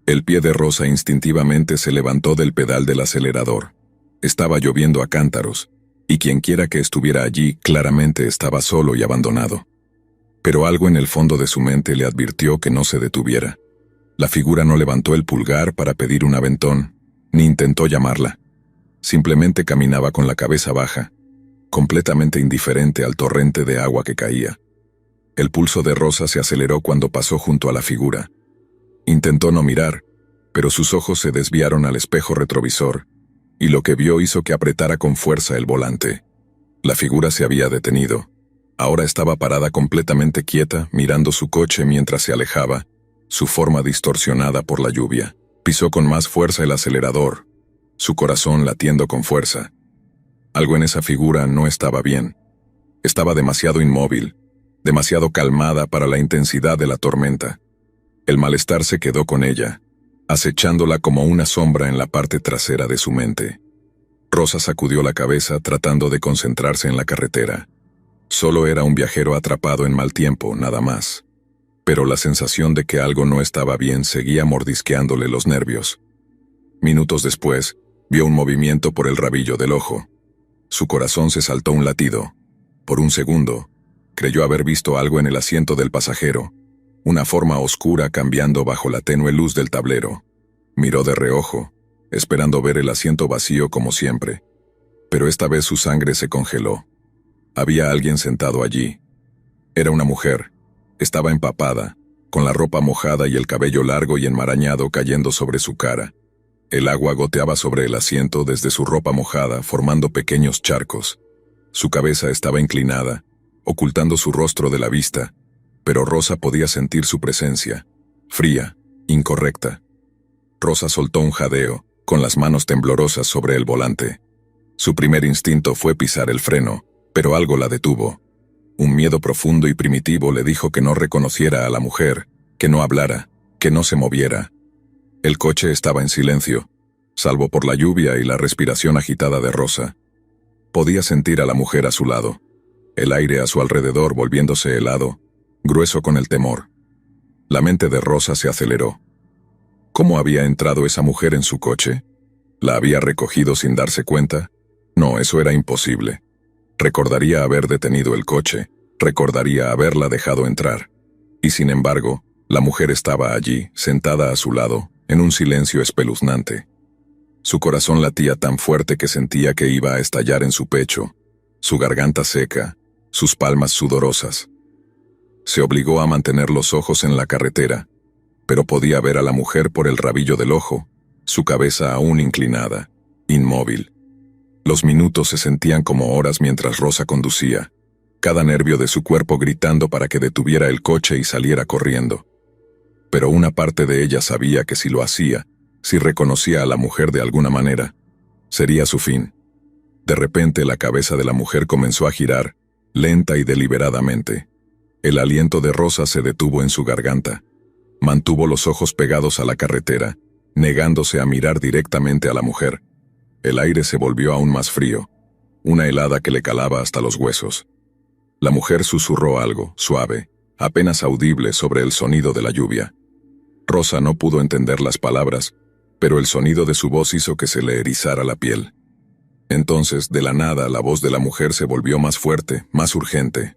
El pie de Rosa instintivamente se levantó del pedal del acelerador. Estaba lloviendo a cántaros, y quienquiera que estuviera allí claramente estaba solo y abandonado. Pero algo en el fondo de su mente le advirtió que no se detuviera. La figura no levantó el pulgar para pedir un aventón, ni intentó llamarla. Simplemente caminaba con la cabeza baja, completamente indiferente al torrente de agua que caía. El pulso de Rosa se aceleró cuando pasó junto a la figura. Intentó no mirar, pero sus ojos se desviaron al espejo retrovisor, y lo que vio hizo que apretara con fuerza el volante. La figura se había detenido. Ahora estaba parada completamente quieta, mirando su coche mientras se alejaba, su forma distorsionada por la lluvia. Pisó con más fuerza el acelerador, su corazón latiendo con fuerza. Algo en esa figura no estaba bien. Estaba demasiado inmóvil, demasiado calmada para la intensidad de la tormenta. El malestar se quedó con ella, acechándola como una sombra en la parte trasera de su mente. Rosa sacudió la cabeza tratando de concentrarse en la carretera. Solo era un viajero atrapado en mal tiempo, nada más. Pero la sensación de que algo no estaba bien seguía mordisqueándole los nervios. Minutos después, vio un movimiento por el rabillo del ojo. Su corazón se saltó un latido. Por un segundo, creyó haber visto algo en el asiento del pasajero, una forma oscura cambiando bajo la tenue luz del tablero. Miró de reojo, esperando ver el asiento vacío como siempre. Pero esta vez su sangre se congeló. Había alguien sentado allí. Era una mujer. Estaba empapada, con la ropa mojada y el cabello largo y enmarañado cayendo sobre su cara. El agua goteaba sobre el asiento desde su ropa mojada, formando pequeños charcos. Su cabeza estaba inclinada, ocultando su rostro de la vista, pero Rosa podía sentir su presencia, fría, incorrecta. Rosa soltó un jadeo, con las manos temblorosas sobre el volante. Su primer instinto fue pisar el freno, pero algo la detuvo. Un miedo profundo y primitivo le dijo que no reconociera a la mujer, que no hablara, que no se moviera. El coche estaba en silencio, salvo por la lluvia y la respiración agitada de Rosa. Podía sentir a la mujer a su lado, el aire a su alrededor volviéndose helado, grueso con el temor. La mente de Rosa se aceleró. ¿Cómo había entrado esa mujer en su coche? ¿La había recogido sin darse cuenta? No, eso era imposible. Recordaría haber detenido el coche, recordaría haberla dejado entrar. Y sin embargo, la mujer estaba allí, sentada a su lado, en un silencio espeluznante. Su corazón latía tan fuerte que sentía que iba a estallar en su pecho, su garganta seca, sus palmas sudorosas. Se obligó a mantener los ojos en la carretera, pero podía ver a la mujer por el rabillo del ojo, su cabeza aún inclinada, inmóvil. Los minutos se sentían como horas mientras Rosa conducía, cada nervio de su cuerpo gritando para que detuviera el coche y saliera corriendo. Pero una parte de ella sabía que si lo hacía, si reconocía a la mujer de alguna manera, sería su fin. De repente la cabeza de la mujer comenzó a girar, lenta y deliberadamente. El aliento de Rosa se detuvo en su garganta. Mantuvo los ojos pegados a la carretera, negándose a mirar directamente a la mujer. El aire se volvió aún más frío, una helada que le calaba hasta los huesos. La mujer susurró algo, suave, apenas audible sobre el sonido de la lluvia. Rosa no pudo entender las palabras, pero el sonido de su voz hizo que se le erizara la piel. Entonces, de la nada, la voz de la mujer se volvió más fuerte, más urgente.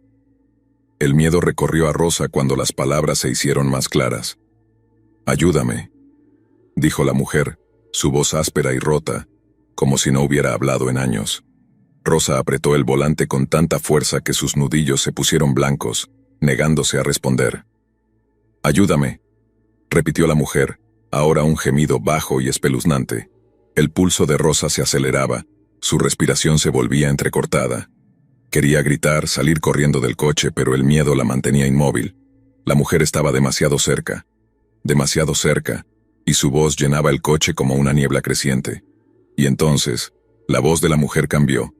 El miedo recorrió a Rosa cuando las palabras se hicieron más claras. «Ayúdame», dijo la mujer, su voz áspera y rota, como si no hubiera hablado en años. Rosa apretó el volante con tanta fuerza que sus nudillos se pusieron blancos, negándose a responder. «Ayúdame», repitió la mujer, ahora un gemido bajo y espeluznante. El pulso de Rosa se aceleraba, su respiración se volvía entrecortada. Quería gritar, salir corriendo del coche, pero el miedo la mantenía inmóvil. La mujer estaba demasiado cerca, y su voz llenaba el coche como una niebla creciente. Y entonces, la voz de la mujer cambió,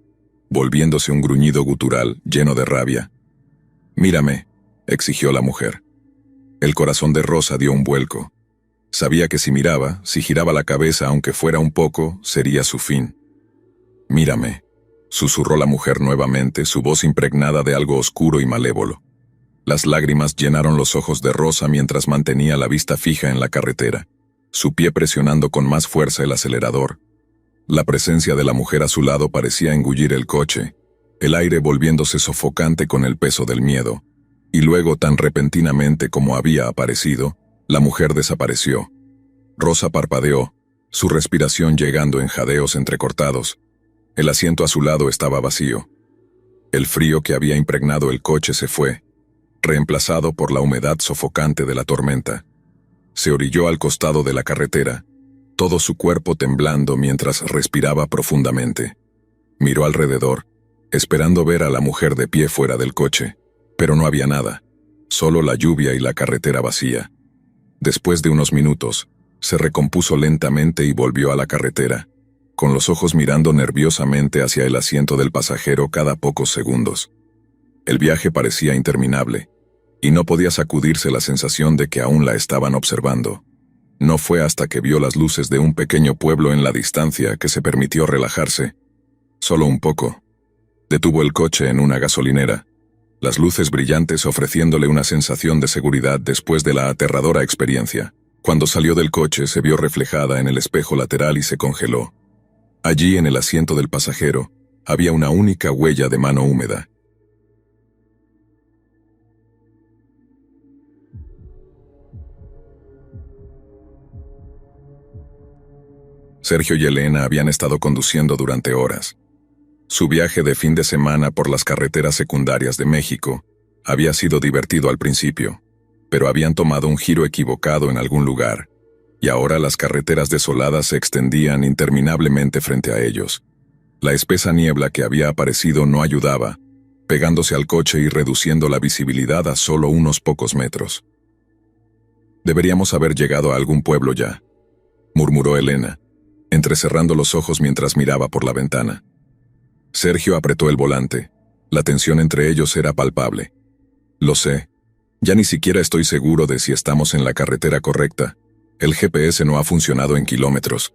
volviéndose un gruñido gutural lleno de rabia. «Mírame», exigió la mujer. El corazón de Rosa dio un vuelco. Sabía que si miraba, si giraba la cabeza aunque fuera un poco, sería su fin. «Mírame», susurró la mujer nuevamente, su voz impregnada de algo oscuro y malévolo. Las lágrimas llenaron los ojos de Rosa mientras mantenía la vista fija en la carretera, su pie presionando con más fuerza el acelerador. La presencia de la mujer a su lado parecía engullir el coche, el aire volviéndose sofocante con el peso del miedo. Y luego, tan repentinamente como había aparecido, la mujer desapareció. Rosa parpadeó, su respiración llegando en jadeos entrecortados. El asiento a su lado estaba vacío. El frío que había impregnado el coche se fue, reemplazado por la humedad sofocante de la tormenta. Se orilló al costado de la carretera, todo su cuerpo temblando mientras respiraba profundamente. Miró alrededor, esperando ver a la mujer de pie fuera del coche, pero no había nada, solo la lluvia y la carretera vacía. Después de unos minutos, se recompuso lentamente y volvió a la carretera, con los ojos mirando nerviosamente hacia el asiento del pasajero cada pocos segundos. El viaje parecía interminable, y no podía sacudirse la sensación de que aún la estaban observando. No fue hasta que vio las luces de un pequeño pueblo en la distancia que se permitió relajarse. Solo un poco. Detuvo el coche en una gasolinera, las luces brillantes ofreciéndole una sensación de seguridad después de la aterradora experiencia. Cuando salió del coche se vio reflejada en el espejo lateral y se congeló. Allí, en el asiento del pasajero, había una única huella de mano húmeda. Sergio y Elena habían estado conduciendo durante horas. Su viaje de fin de semana por las carreteras secundarias de México había sido divertido al principio, pero habían tomado un giro equivocado en algún lugar, y ahora las carreteras desoladas se extendían interminablemente frente a ellos. La espesa niebla que había aparecido no ayudaba, pegándose al coche y reduciendo la visibilidad a solo unos pocos metros. «Deberíamos haber llegado a algún pueblo ya», murmuró Elena, entrecerrando los ojos mientras miraba por la ventana. Sergio apretó el volante. La tensión entre ellos era palpable. «Lo sé. Ya ni siquiera estoy seguro de si estamos en la carretera correcta. El GPS no ha funcionado en kilómetros».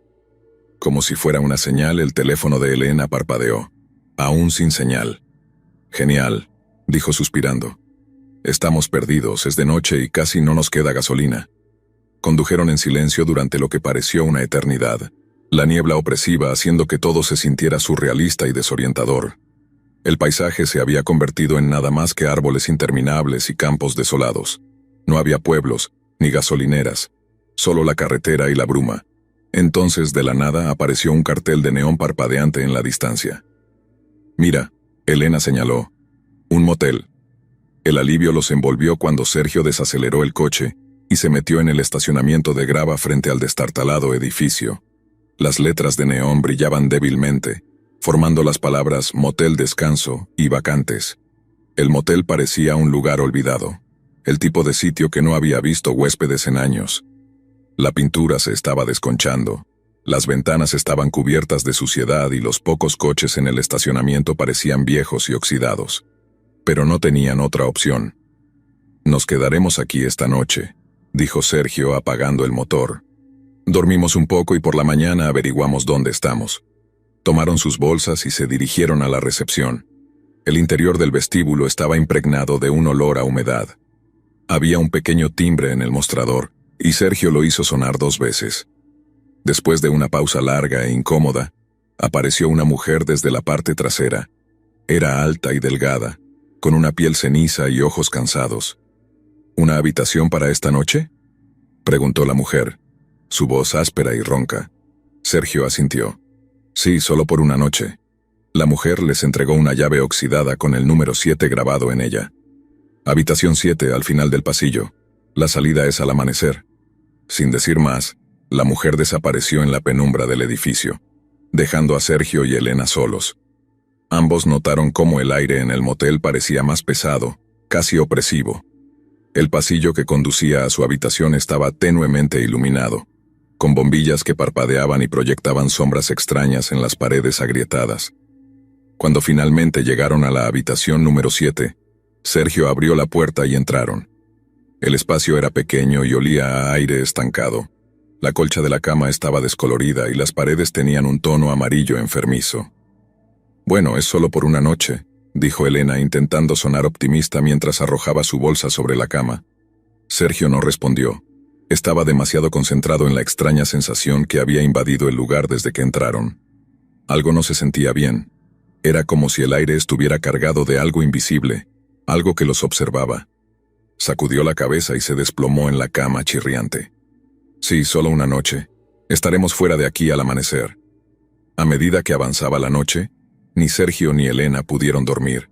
Como si fuera una señal, el teléfono de Elena parpadeó. Aún sin señal. «Genial», dijo suspirando. «Estamos perdidos, es de noche y casi no nos queda gasolina». Condujeron en silencio durante lo que pareció una eternidad, la niebla opresiva haciendo que todo se sintiera surrealista y desorientador. El paisaje se había convertido en nada más que árboles interminables y campos desolados. No había pueblos, ni gasolineras, solo la carretera y la bruma. Entonces, de la nada, apareció un cartel de neón parpadeante en la distancia. «Mira», Elena señaló. «Un motel». El alivio los envolvió cuando Sergio desaceleró el coche y se metió en el estacionamiento de grava frente al destartalado edificio. Las letras de neón brillaban débilmente, formando las palabras «motel descanso» y «vacantes». El motel parecía un lugar olvidado, el tipo de sitio que no había visto huéspedes en años. La pintura se estaba desconchando, las ventanas estaban cubiertas de suciedad y los pocos coches en el estacionamiento parecían viejos y oxidados. Pero no tenían otra opción. «Nos quedaremos aquí esta noche», dijo Sergio apagando el motor. «Dormimos un poco y por la mañana averiguamos dónde estamos». Tomaron sus bolsas y se dirigieron a la recepción. El interior del vestíbulo estaba impregnado de un olor a humedad. Había un pequeño timbre en el mostrador, y Sergio lo hizo sonar 2 veces. Después de una pausa larga e incómoda, apareció una mujer desde la parte trasera. Era alta y delgada, con una piel ceniza y ojos cansados. ¿Una habitación para esta noche?, preguntó la mujer, su voz áspera y ronca. Sergio asintió. Sí, solo por una noche. La mujer les entregó una llave oxidada con el número 7 grabado en ella. Habitación 7, al final del pasillo. La salida es al amanecer. Sin decir más, la mujer desapareció en la penumbra del edificio, dejando a Sergio y Elena solos. Ambos notaron cómo el aire en el motel parecía más pesado, casi opresivo. El pasillo que conducía a su habitación estaba tenuemente iluminado, con bombillas que parpadeaban y proyectaban sombras extrañas en las paredes agrietadas. Cuando finalmente llegaron a la habitación número 7, Sergio abrió la puerta y entraron. El espacio era pequeño y olía a aire estancado. La colcha de la cama estaba descolorida y las paredes tenían un tono amarillo enfermizo. Bueno, es solo por una noche, dijo Elena intentando sonar optimista mientras arrojaba su bolsa sobre la cama. Sergio no respondió. Estaba demasiado concentrado en la extraña sensación que había invadido el lugar desde que entraron. Algo no se sentía bien. Era como si el aire estuviera cargado de algo invisible, algo que los observaba. Sacudió la cabeza y se desplomó en la cama chirriante. Sí, solo una noche. Estaremos fuera de aquí al amanecer. A medida que avanzaba la noche, ni Sergio ni Elena pudieron dormir.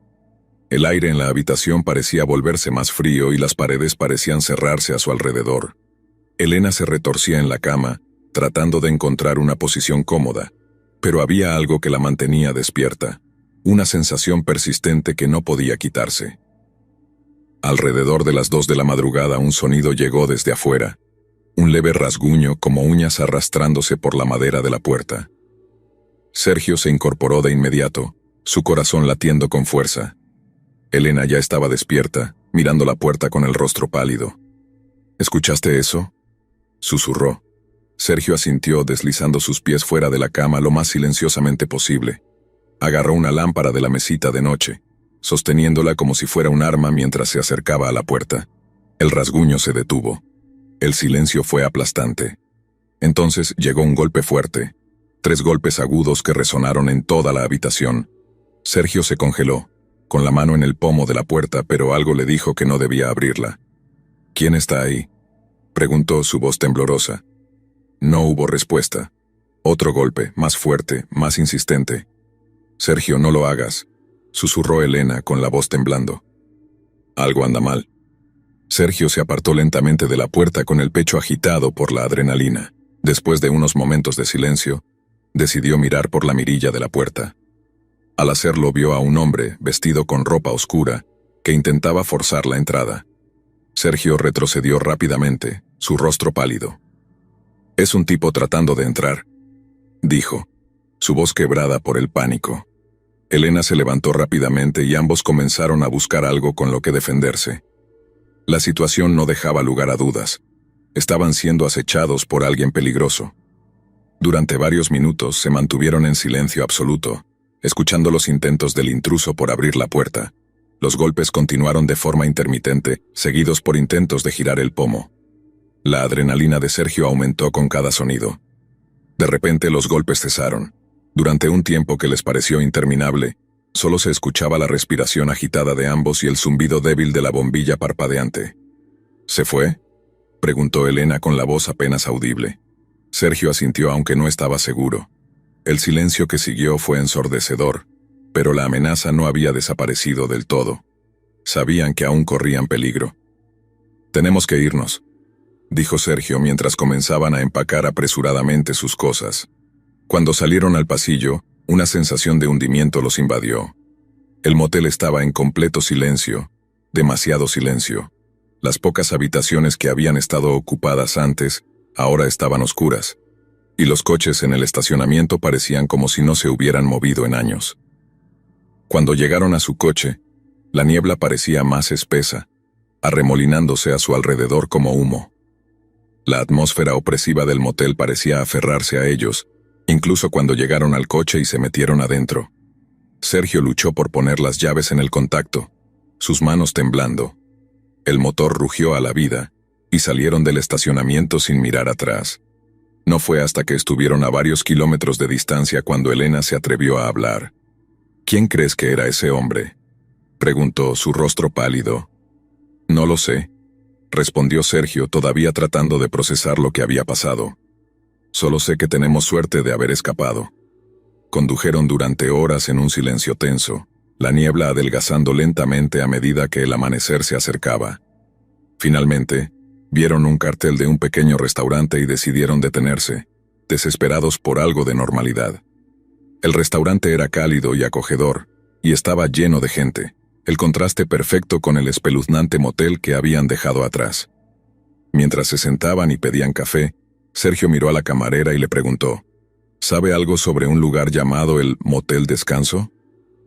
El aire en la habitación parecía volverse más frío y las paredes parecían cerrarse a su alrededor. Elena se retorcía en la cama, tratando de encontrar una posición cómoda, pero había algo que la mantenía despierta, una sensación persistente que no podía quitarse. Alrededor de las 2 de la madrugada un sonido llegó desde afuera, un leve rasguño como uñas arrastrándose por la madera de la puerta. Sergio se incorporó de inmediato, su corazón latiendo con fuerza. Elena ya estaba despierta, mirando la puerta con el rostro pálido. ¿Escuchaste eso?, susurró. Sergio asintió deslizando sus pies fuera de la cama lo más silenciosamente posible. Agarró una lámpara de la mesita de noche, sosteniéndola como si fuera un arma mientras se acercaba a la puerta. El rasguño se detuvo. El silencio fue aplastante. Entonces llegó un golpe fuerte, 3 golpes agudos que resonaron en toda la habitación. Sergio se congeló, con la mano en el pomo de la puerta, pero algo le dijo que no debía abrirla. ¿Quién está ahí?, preguntó su voz temblorosa. No hubo respuesta. Otro golpe, más fuerte, más insistente. Sergio, no lo hagas, susurró Elena con la voz temblando. Algo anda mal. Sergio se apartó lentamente de la puerta con el pecho agitado por la adrenalina. Después de unos momentos de silencio, decidió mirar por la mirilla de la puerta. Al hacerlo vio a un hombre, vestido con ropa oscura, que intentaba forzar la entrada. Sergio retrocedió rápidamente, su rostro pálido. «Es un tipo tratando de entrar», dijo, su voz quebrada por el pánico. Elena se levantó rápidamente y ambos comenzaron a buscar algo con lo que defenderse. La situación no dejaba lugar a dudas. Estaban siendo acechados por alguien peligroso. Durante varios minutos se mantuvieron en silencio absoluto, escuchando los intentos del intruso por abrir la puerta. Los golpes continuaron de forma intermitente, seguidos por intentos de girar el pomo. La adrenalina de Sergio aumentó con cada sonido. De repente los golpes cesaron. Durante un tiempo que les pareció interminable, solo se escuchaba la respiración agitada de ambos y el zumbido débil de la bombilla parpadeante. ¿Se fue?, preguntó Elena con la voz apenas audible. Sergio asintió aunque no estaba seguro. El silencio que siguió fue ensordecedor, pero la amenaza no había desaparecido del todo. Sabían que aún corrían peligro. «Tenemos que irnos», dijo Sergio mientras comenzaban a empacar apresuradamente sus cosas. Cuando salieron al pasillo, una sensación de hundimiento los invadió. El motel estaba en completo silencio, demasiado silencio. Las pocas habitaciones que habían estado ocupadas antes, ahora estaban oscuras, y los coches en el estacionamiento parecían como si no se hubieran movido en años. Cuando llegaron a su coche, la niebla parecía más espesa, arremolinándose a su alrededor como humo. La atmósfera opresiva del motel parecía aferrarse a ellos, incluso cuando llegaron al coche y se metieron adentro. Sergio luchó por poner las llaves en el contacto, sus manos temblando. El motor rugió a la vida, y salieron del estacionamiento sin mirar atrás. No fue hasta que estuvieron a varios kilómetros de distancia cuando Elena se atrevió a hablar. ¿Quién crees que era ese hombre?, preguntó, su rostro pálido. No lo sé, respondió Sergio, todavía tratando de procesar lo que había pasado. Solo sé que tenemos suerte de haber escapado. Condujeron durante horas en un silencio tenso, la niebla adelgazando lentamente a medida que el amanecer se acercaba. Finalmente, vieron un cartel de un pequeño restaurante y decidieron detenerse, desesperados por algo de normalidad. El restaurante era cálido y acogedor, y estaba lleno de gente, el contraste perfecto con el espeluznante motel que habían dejado atrás. Mientras se sentaban y pedían café, Sergio miró a la camarera y le preguntó, ¿sabe algo sobre un lugar llamado el Motel Descanso?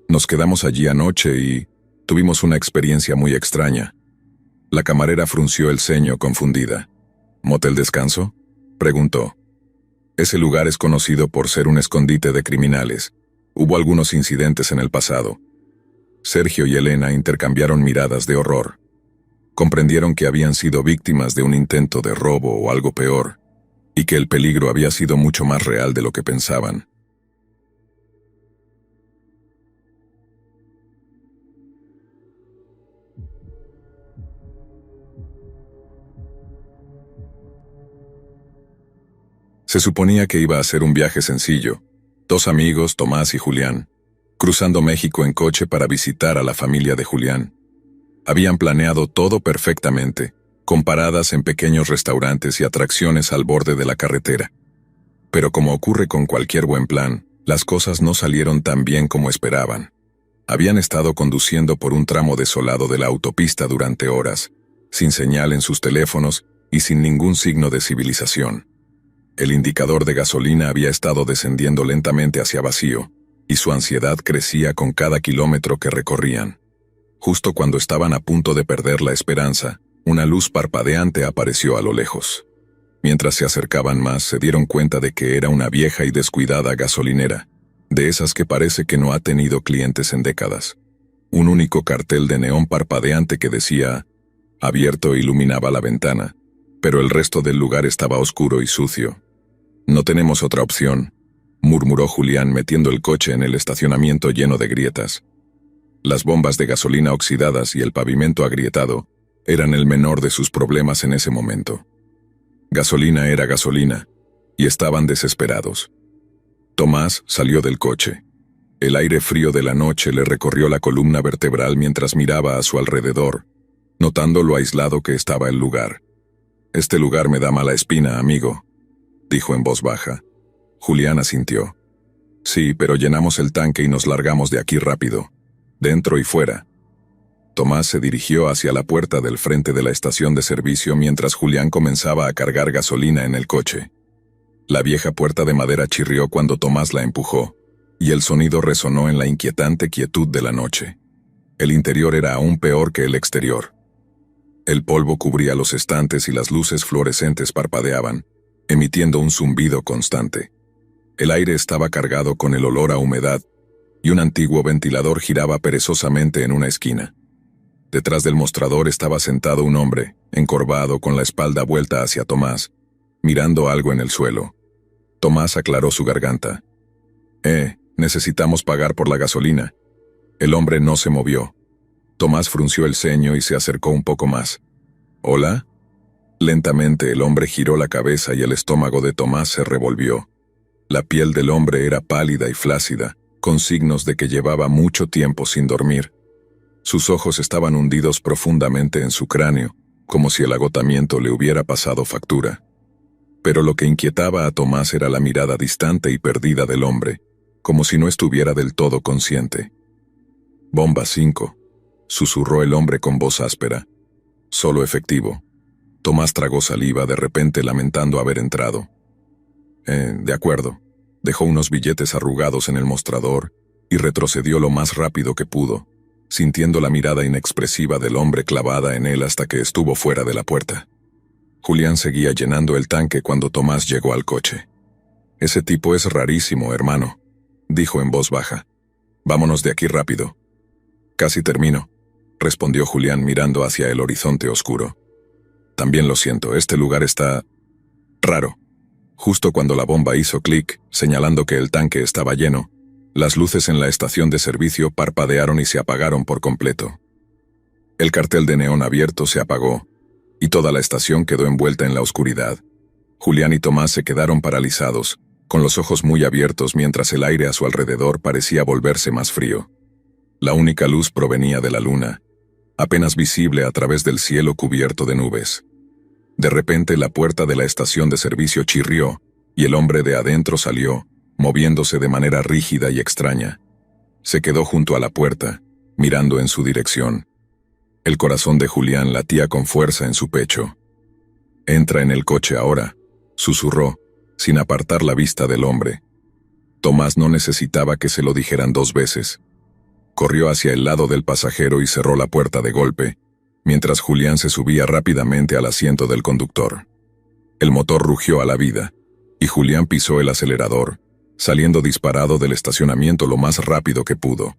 Nos quedamos allí anoche y tuvimos una experiencia muy extraña. La camarera frunció el ceño confundida. ¿Motel Descanso?, preguntó. Ese lugar es conocido por ser un escondite de criminales. Hubo algunos incidentes en el pasado. Sergio y Elena intercambiaron miradas de horror. Comprendieron que habían sido víctimas de un intento de robo o algo peor, y que el peligro había sido mucho más real de lo que pensaban. Se suponía que iba a ser un viaje sencillo. 2 amigos, Tomás y Julián, cruzando México en coche para visitar a la familia de Julián. Habían planeado todo perfectamente, con paradas en pequeños restaurantes y atracciones al borde de la carretera. Pero como ocurre con cualquier buen plan, las cosas no salieron tan bien como esperaban. Habían estado conduciendo por un tramo desolado de la autopista durante horas, sin señal en sus teléfonos y sin ningún signo de civilización. El indicador de gasolina había estado descendiendo lentamente hacia vacío, y su ansiedad crecía con cada kilómetro que recorrían. Justo cuando estaban a punto de perder la esperanza, una luz parpadeante apareció a lo lejos. Mientras se acercaban más, se dieron cuenta de que era una vieja y descuidada gasolinera, de esas que parece que no ha tenido clientes en décadas. Un único cartel de neón parpadeante que decía «Abierto» iluminaba la ventana, pero el resto del lugar estaba oscuro y sucio. «No tenemos otra opción», murmuró Julián metiendo el coche en el estacionamiento lleno de grietas. Las bombas de gasolina oxidadas y el pavimento agrietado eran el menor de sus problemas en ese momento. Gasolina era gasolina, y estaban desesperados. Tomás salió del coche. El aire frío de la noche le recorrió la columna vertebral mientras miraba a su alrededor, notando lo aislado que estaba el lugar. «Este lugar me da mala espina, amigo», dijo en voz baja. Julián asintió. «Sí, pero llenamos el tanque y nos largamos de aquí rápido, dentro y fuera». Tomás se dirigió hacia la puerta del frente de la estación de servicio mientras Julián comenzaba a cargar gasolina en el coche. La vieja puerta de madera chirrió cuando Tomás la empujó, y el sonido resonó en la inquietante quietud de la noche. El interior era aún peor que el exterior. El polvo cubría los estantes y las luces fluorescentes parpadeaban, emitiendo un zumbido constante. El aire estaba cargado con el olor a humedad, y un antiguo ventilador giraba perezosamente en una esquina. Detrás del mostrador estaba sentado un hombre, encorvado con la espalda vuelta hacia Tomás, mirando algo en el suelo. Tomás aclaró su garganta. Necesitamos pagar por la gasolina». El hombre no se movió. Tomás frunció el ceño y se acercó un poco más. «¿Hola?» Lentamente el hombre giró la cabeza y el estómago de Tomás se revolvió. La piel del hombre era pálida y flácida, con signos de que llevaba mucho tiempo sin dormir. Sus ojos estaban hundidos profundamente en su cráneo, como si el agotamiento le hubiera pasado factura. Pero lo que inquietaba a Tomás era la mirada distante y perdida del hombre, como si no estuviera del todo consciente. «Bomba 5», susurró el hombre con voz áspera. «Solo efectivo». Tomás tragó saliva, de repente lamentando haber entrado. De acuerdo». Dejó unos billetes arrugados en el mostrador y retrocedió lo más rápido que pudo, sintiendo la mirada inexpresiva del hombre clavada en él hasta que estuvo fuera de la puerta. Julián seguía llenando el tanque cuando Tomás llegó al coche. «Ese tipo es rarísimo, hermano», dijo en voz baja. «Vámonos de aquí rápido». «Casi termino», respondió Julián mirando hacia el horizonte oscuro. También lo siento, este lugar está raro. Justo cuando la bomba hizo clic, señalando que el tanque estaba lleno, las luces en la estación de servicio parpadearon y se apagaron por completo. El cartel de neón abierto se apagó, y toda la estación quedó envuelta en la oscuridad. Julián y Tomás se quedaron paralizados, con los ojos muy abiertos mientras el aire a su alrededor parecía volverse más frío. La única luz provenía de la luna, apenas visible a través del cielo cubierto de nubes. De repente la puerta de la estación de servicio chirrió, y el hombre de adentro salió, moviéndose de manera rígida y extraña. Se quedó junto a la puerta, mirando en su dirección. El corazón de Julián latía con fuerza en su pecho. «Entra en el coche ahora», susurró, sin apartar la vista del hombre. Tomás no necesitaba que se lo dijeran 2 veces. Corrió hacia el lado del pasajero y cerró la puerta de golpe, mientras Julián se subía rápidamente al asiento del conductor. El motor rugió a la vida, y Julián pisó el acelerador, saliendo disparado del estacionamiento lo más rápido que pudo.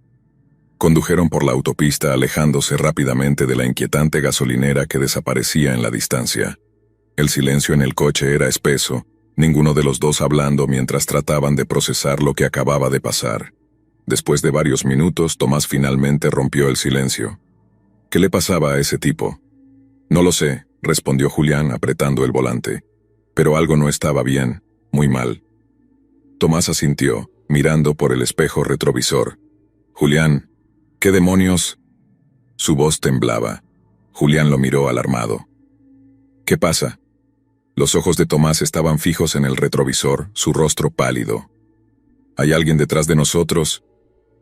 Condujeron por la autopista alejándose rápidamente de la inquietante gasolinera que desaparecía en la distancia. El silencio en el coche era espeso, ninguno de los dos hablando mientras trataban de procesar lo que acababa de pasar. Después de varios minutos, Tomás finalmente rompió el silencio. «¿Qué le pasaba a ese tipo?» «No lo sé», respondió Julián apretando el volante. «Pero algo no estaba bien, muy mal». Tomás asintió, mirando por el espejo retrovisor. «Julián, ¿qué demonios?» Su voz temblaba. Julián lo miró alarmado. «¿Qué pasa?» Los ojos de Tomás estaban fijos en el retrovisor, su rostro pálido. «¿Hay alguien detrás de nosotros?»,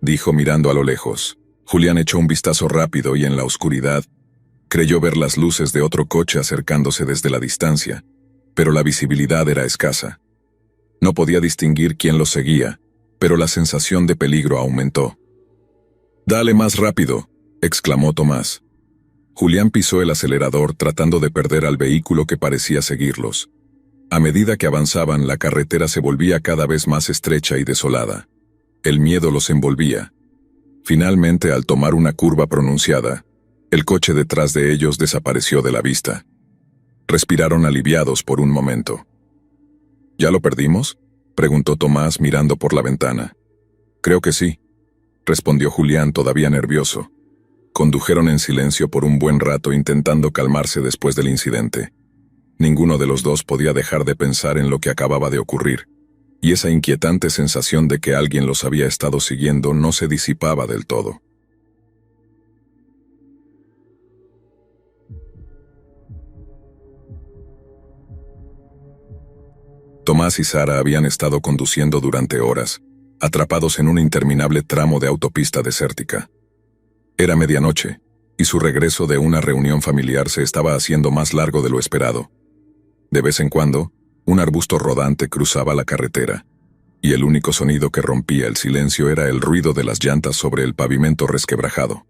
dijo mirando a lo lejos. Julián echó un vistazo rápido y en la oscuridad creyó ver las luces de otro coche acercándose desde la distancia, pero la visibilidad era escasa. No podía distinguir quién los seguía, pero la sensación de peligro aumentó. «Dale más rápido», exclamó Tomás. Julián pisó el acelerador tratando de perder al vehículo que parecía seguirlos. A medida que avanzaban, la carretera se volvía cada vez más estrecha y desolada. El miedo los envolvía. Finalmente, al tomar una curva pronunciada, el coche detrás de ellos desapareció de la vista. Respiraron aliviados por un momento. «¿Ya lo perdimos?», preguntó Tomás mirando por la ventana. «Creo que sí», respondió Julián todavía nervioso. Condujeron en silencio por un buen rato intentando calmarse después del incidente. Ninguno de los dos podía dejar de pensar en lo que acababa de ocurrir, y esa inquietante sensación de que alguien los había estado siguiendo no se disipaba del todo. Tomás y Sara habían estado conduciendo durante horas, atrapados en un interminable tramo de autopista desértica. Era medianoche, y su regreso de una reunión familiar se estaba haciendo más largo de lo esperado. De vez en cuando, un arbusto rodante cruzaba la carretera, y el único sonido que rompía el silencio era el ruido de las llantas sobre el pavimento resquebrajado.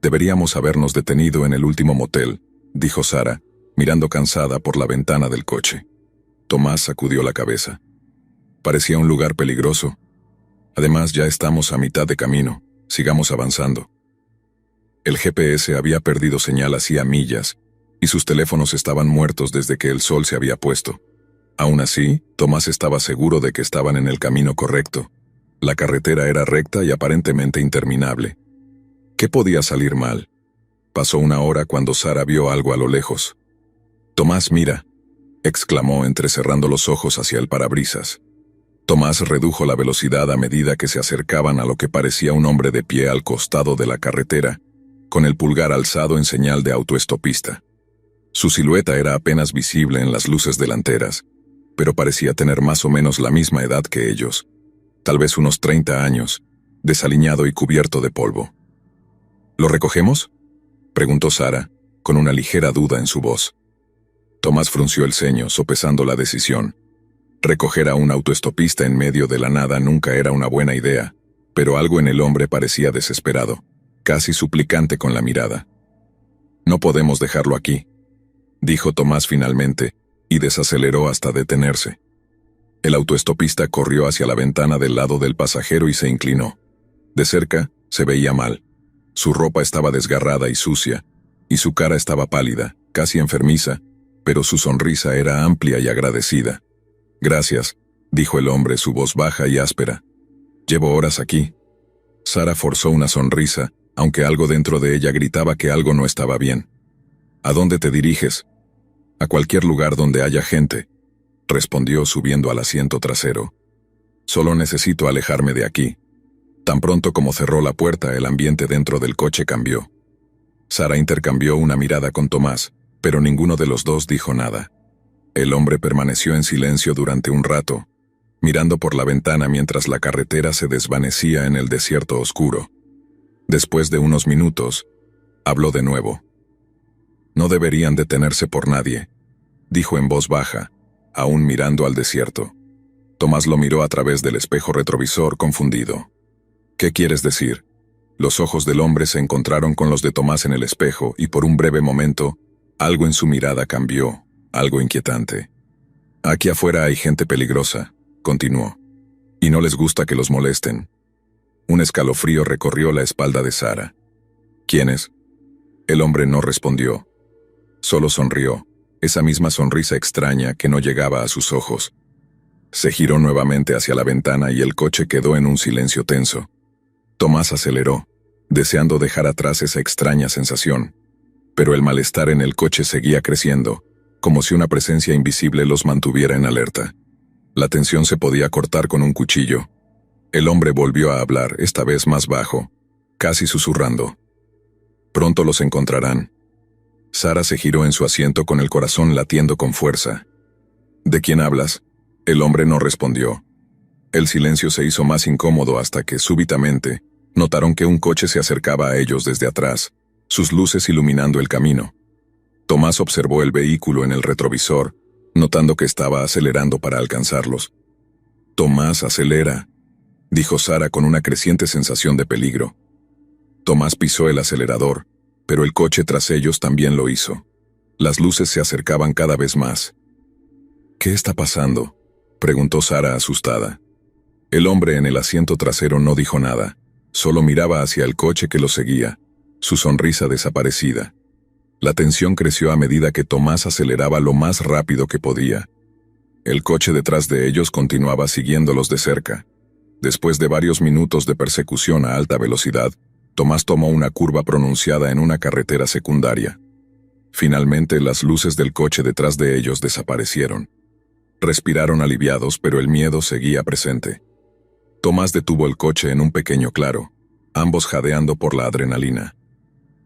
«Deberíamos habernos detenido en el último motel», dijo Sara, mirando cansada por la ventana del coche. Tomás sacudió la cabeza. Parecía un lugar peligroso. Además, ya estamos a mitad de camino. Sigamos avanzando. El GPS había perdido señal hacía millas, y sus teléfonos estaban muertos desde que el sol se había puesto. Aún así, Tomás estaba seguro de que estaban en el camino correcto. La carretera era recta y aparentemente interminable. ¿Qué podía salir mal? Pasó una hora cuando Sara vio algo a lo lejos. «Tomás, mira», exclamó entrecerrando los ojos hacia el parabrisas. Tomás redujo la velocidad a medida que se acercaban a lo que parecía un hombre de pie al costado de la carretera, con el pulgar alzado en señal de autoestopista. Su silueta era apenas visible en las luces delanteras, pero parecía tener más o menos la misma edad que ellos, tal vez unos 30 años, desaliñado y cubierto de polvo. «¿Lo recogemos?», preguntó Sara, con una ligera duda en su voz. Tomás frunció el ceño, sopesando la decisión. Recoger a un autoestopista en medio de la nada nunca era una buena idea, pero algo en el hombre parecía desesperado, casi suplicante con la mirada. «No podemos dejarlo aquí», dijo Tomás finalmente, y desaceleró hasta detenerse. El autoestopista corrió hacia la ventana del lado del pasajero y se inclinó. De cerca, se veía mal. Su ropa estaba desgarrada y sucia, y su cara estaba pálida, casi enfermiza, pero su sonrisa era amplia y agradecida. «Gracias», dijo el hombre, su voz baja y áspera. «Llevo horas aquí». Sara forzó una sonrisa, aunque algo dentro de ella gritaba que algo no estaba bien. «¿A dónde te diriges?» «A cualquier lugar donde haya gente», respondió subiendo al asiento trasero. «Solo necesito alejarme de aquí». Tan pronto como cerró la puerta, el ambiente dentro del coche cambió. Sara intercambió una mirada con Tomás, pero ninguno de los dos dijo nada. El hombre permaneció en silencio durante un rato, mirando por la ventana mientras la carretera se desvanecía en el desierto oscuro. Después de unos minutos, habló de nuevo. «No deberían detenerse por nadie», dijo en voz baja, aún mirando al desierto. Tomás lo miró a través del espejo retrovisor, confundido. «¿Qué quieres decir?» Los ojos del hombre se encontraron con los de Tomás en el espejo y por un breve momento, algo en su mirada cambió, algo inquietante. «Aquí afuera hay gente peligrosa», continuó, «y no les gusta que los molesten». Un escalofrío recorrió la espalda de Sara. «¿Quiénes?» El hombre no respondió. Solo sonrió, esa misma sonrisa extraña que no llegaba a sus ojos. Se giró nuevamente hacia la ventana y el coche quedó en un silencio tenso. Tomás aceleró, deseando dejar atrás esa extraña sensación. Pero el malestar en el coche seguía creciendo, como si una presencia invisible los mantuviera en alerta. La tensión se podía cortar con un cuchillo. El hombre volvió a hablar, esta vez más bajo, casi susurrando. «Pronto los encontrarán». Sara se giró en su asiento con el corazón latiendo con fuerza. «¿De quién hablas?» El hombre no respondió. El silencio se hizo más incómodo hasta que, súbitamente, notaron que un coche se acercaba a ellos desde atrás, sus luces iluminando el camino. Tomás observó el vehículo en el retrovisor, notando que estaba acelerando para alcanzarlos. «Tomás, acelera», dijo Sara con una creciente sensación de peligro. Tomás pisó el acelerador, pero el coche tras ellos también lo hizo. Las luces se acercaban cada vez más. «¿Qué está pasando?», preguntó Sara asustada. El hombre en el asiento trasero no dijo nada, solo miraba hacia el coche que lo seguía, su sonrisa desaparecida. La tensión creció a medida que Tomás aceleraba lo más rápido que podía. El coche detrás de ellos continuaba siguiéndolos de cerca. Después de varios minutos de persecución a alta velocidad, Tomás tomó una curva pronunciada en una carretera secundaria. Finalmente, las luces del coche detrás de ellos desaparecieron. Respiraron aliviados, pero el miedo seguía presente. Tomás detuvo el coche en un pequeño claro, ambos jadeando por la adrenalina.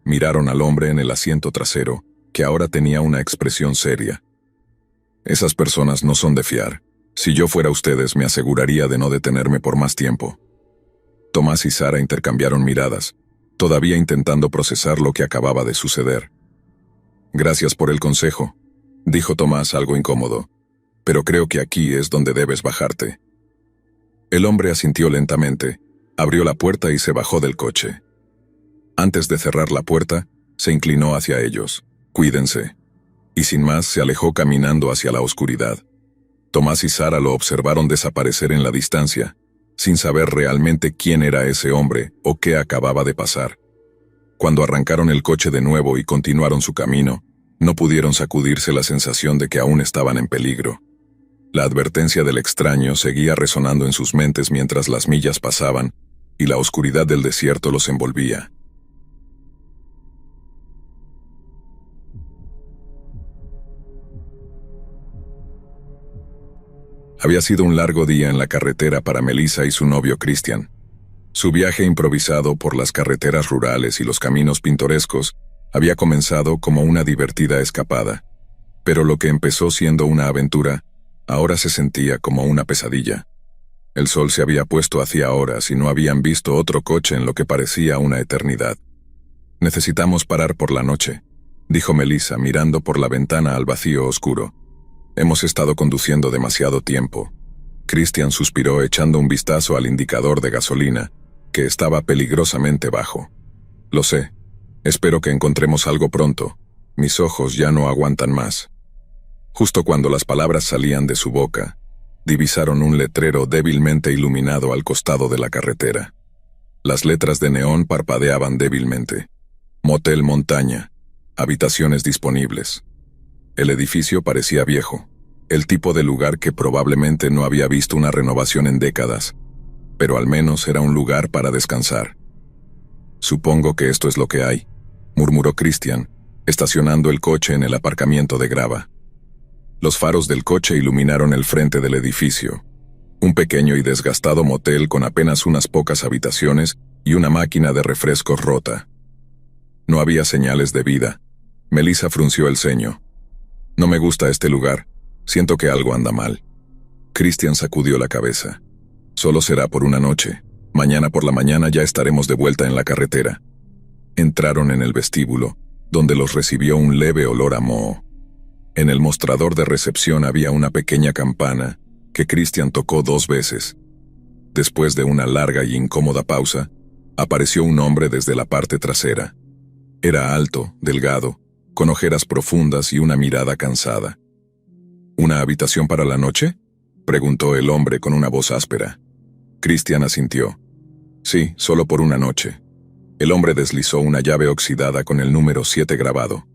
Miraron al hombre en el asiento trasero, que ahora tenía una expresión seria. «Esas personas no son de fiar. Si yo fuera ustedes, me aseguraría de no detenerme por más tiempo». Tomás y Sara intercambiaron miradas, todavía intentando procesar lo que acababa de suceder. «Gracias por el consejo», dijo Tomás algo incómodo, «pero creo que aquí es donde debes bajarte». El hombre asintió lentamente, abrió la puerta y se bajó del coche. Antes de cerrar la puerta, se inclinó hacia ellos. «Cuídense». Y sin más se alejó caminando hacia la oscuridad. Tomás y Sara lo observaron desaparecer en la distancia, sin saber realmente quién era ese hombre o qué acababa de pasar. Cuando arrancaron el coche de nuevo y continuaron su camino, no pudieron sacudirse la sensación de que aún estaban en peligro. La advertencia del extraño seguía resonando en sus mentes mientras las millas pasaban y la oscuridad del desierto los envolvía. Había sido un largo día en la carretera para Melissa y su novio Christian. Su viaje improvisado por las carreteras rurales y los caminos pintorescos había comenzado como una divertida escapada, pero lo que empezó siendo una aventura, ahora se sentía como una pesadilla. El sol se había puesto hacía horas y no habían visto otro coche en lo que parecía una eternidad. «Necesitamos parar por la noche», dijo Melissa mirando por la ventana al vacío oscuro. «Hemos estado conduciendo demasiado tiempo». Christian suspiró echando un vistazo al indicador de gasolina, que estaba peligrosamente bajo. «Lo sé. Espero que encontremos algo pronto. Mis ojos ya no aguantan más». Justo cuando las palabras salían de su boca, divisaron un letrero débilmente iluminado al costado de la carretera. Las letras de neón parpadeaban débilmente. «Motel Montaña», habitaciones disponibles. El edificio parecía viejo, el tipo de lugar que probablemente no había visto una renovación en décadas, pero al menos era un lugar para descansar. «Supongo que esto es lo que hay», murmuró Christian, estacionando el coche en el aparcamiento de grava. Los faros del coche iluminaron el frente del edificio. Un pequeño y desgastado motel con apenas unas pocas habitaciones y una máquina de refrescos rota. No había señales de vida. Melissa frunció el ceño. «No me gusta este lugar. Siento que algo anda mal». Christian sacudió la cabeza. «Solo será por una noche. Mañana por la mañana ya estaremos de vuelta en la carretera». Entraron en el vestíbulo, donde los recibió un leve olor a moho. En el mostrador de recepción había una pequeña campana que Christian tocó 2 veces. Después de una larga y incómoda pausa, apareció un hombre desde la parte trasera. Era alto, delgado, con ojeras profundas y una mirada cansada. «¿Una habitación para la noche?», preguntó el hombre con una voz áspera. Christian asintió. «Sí, solo por una noche». El hombre deslizó una llave oxidada con el número 7 grabado.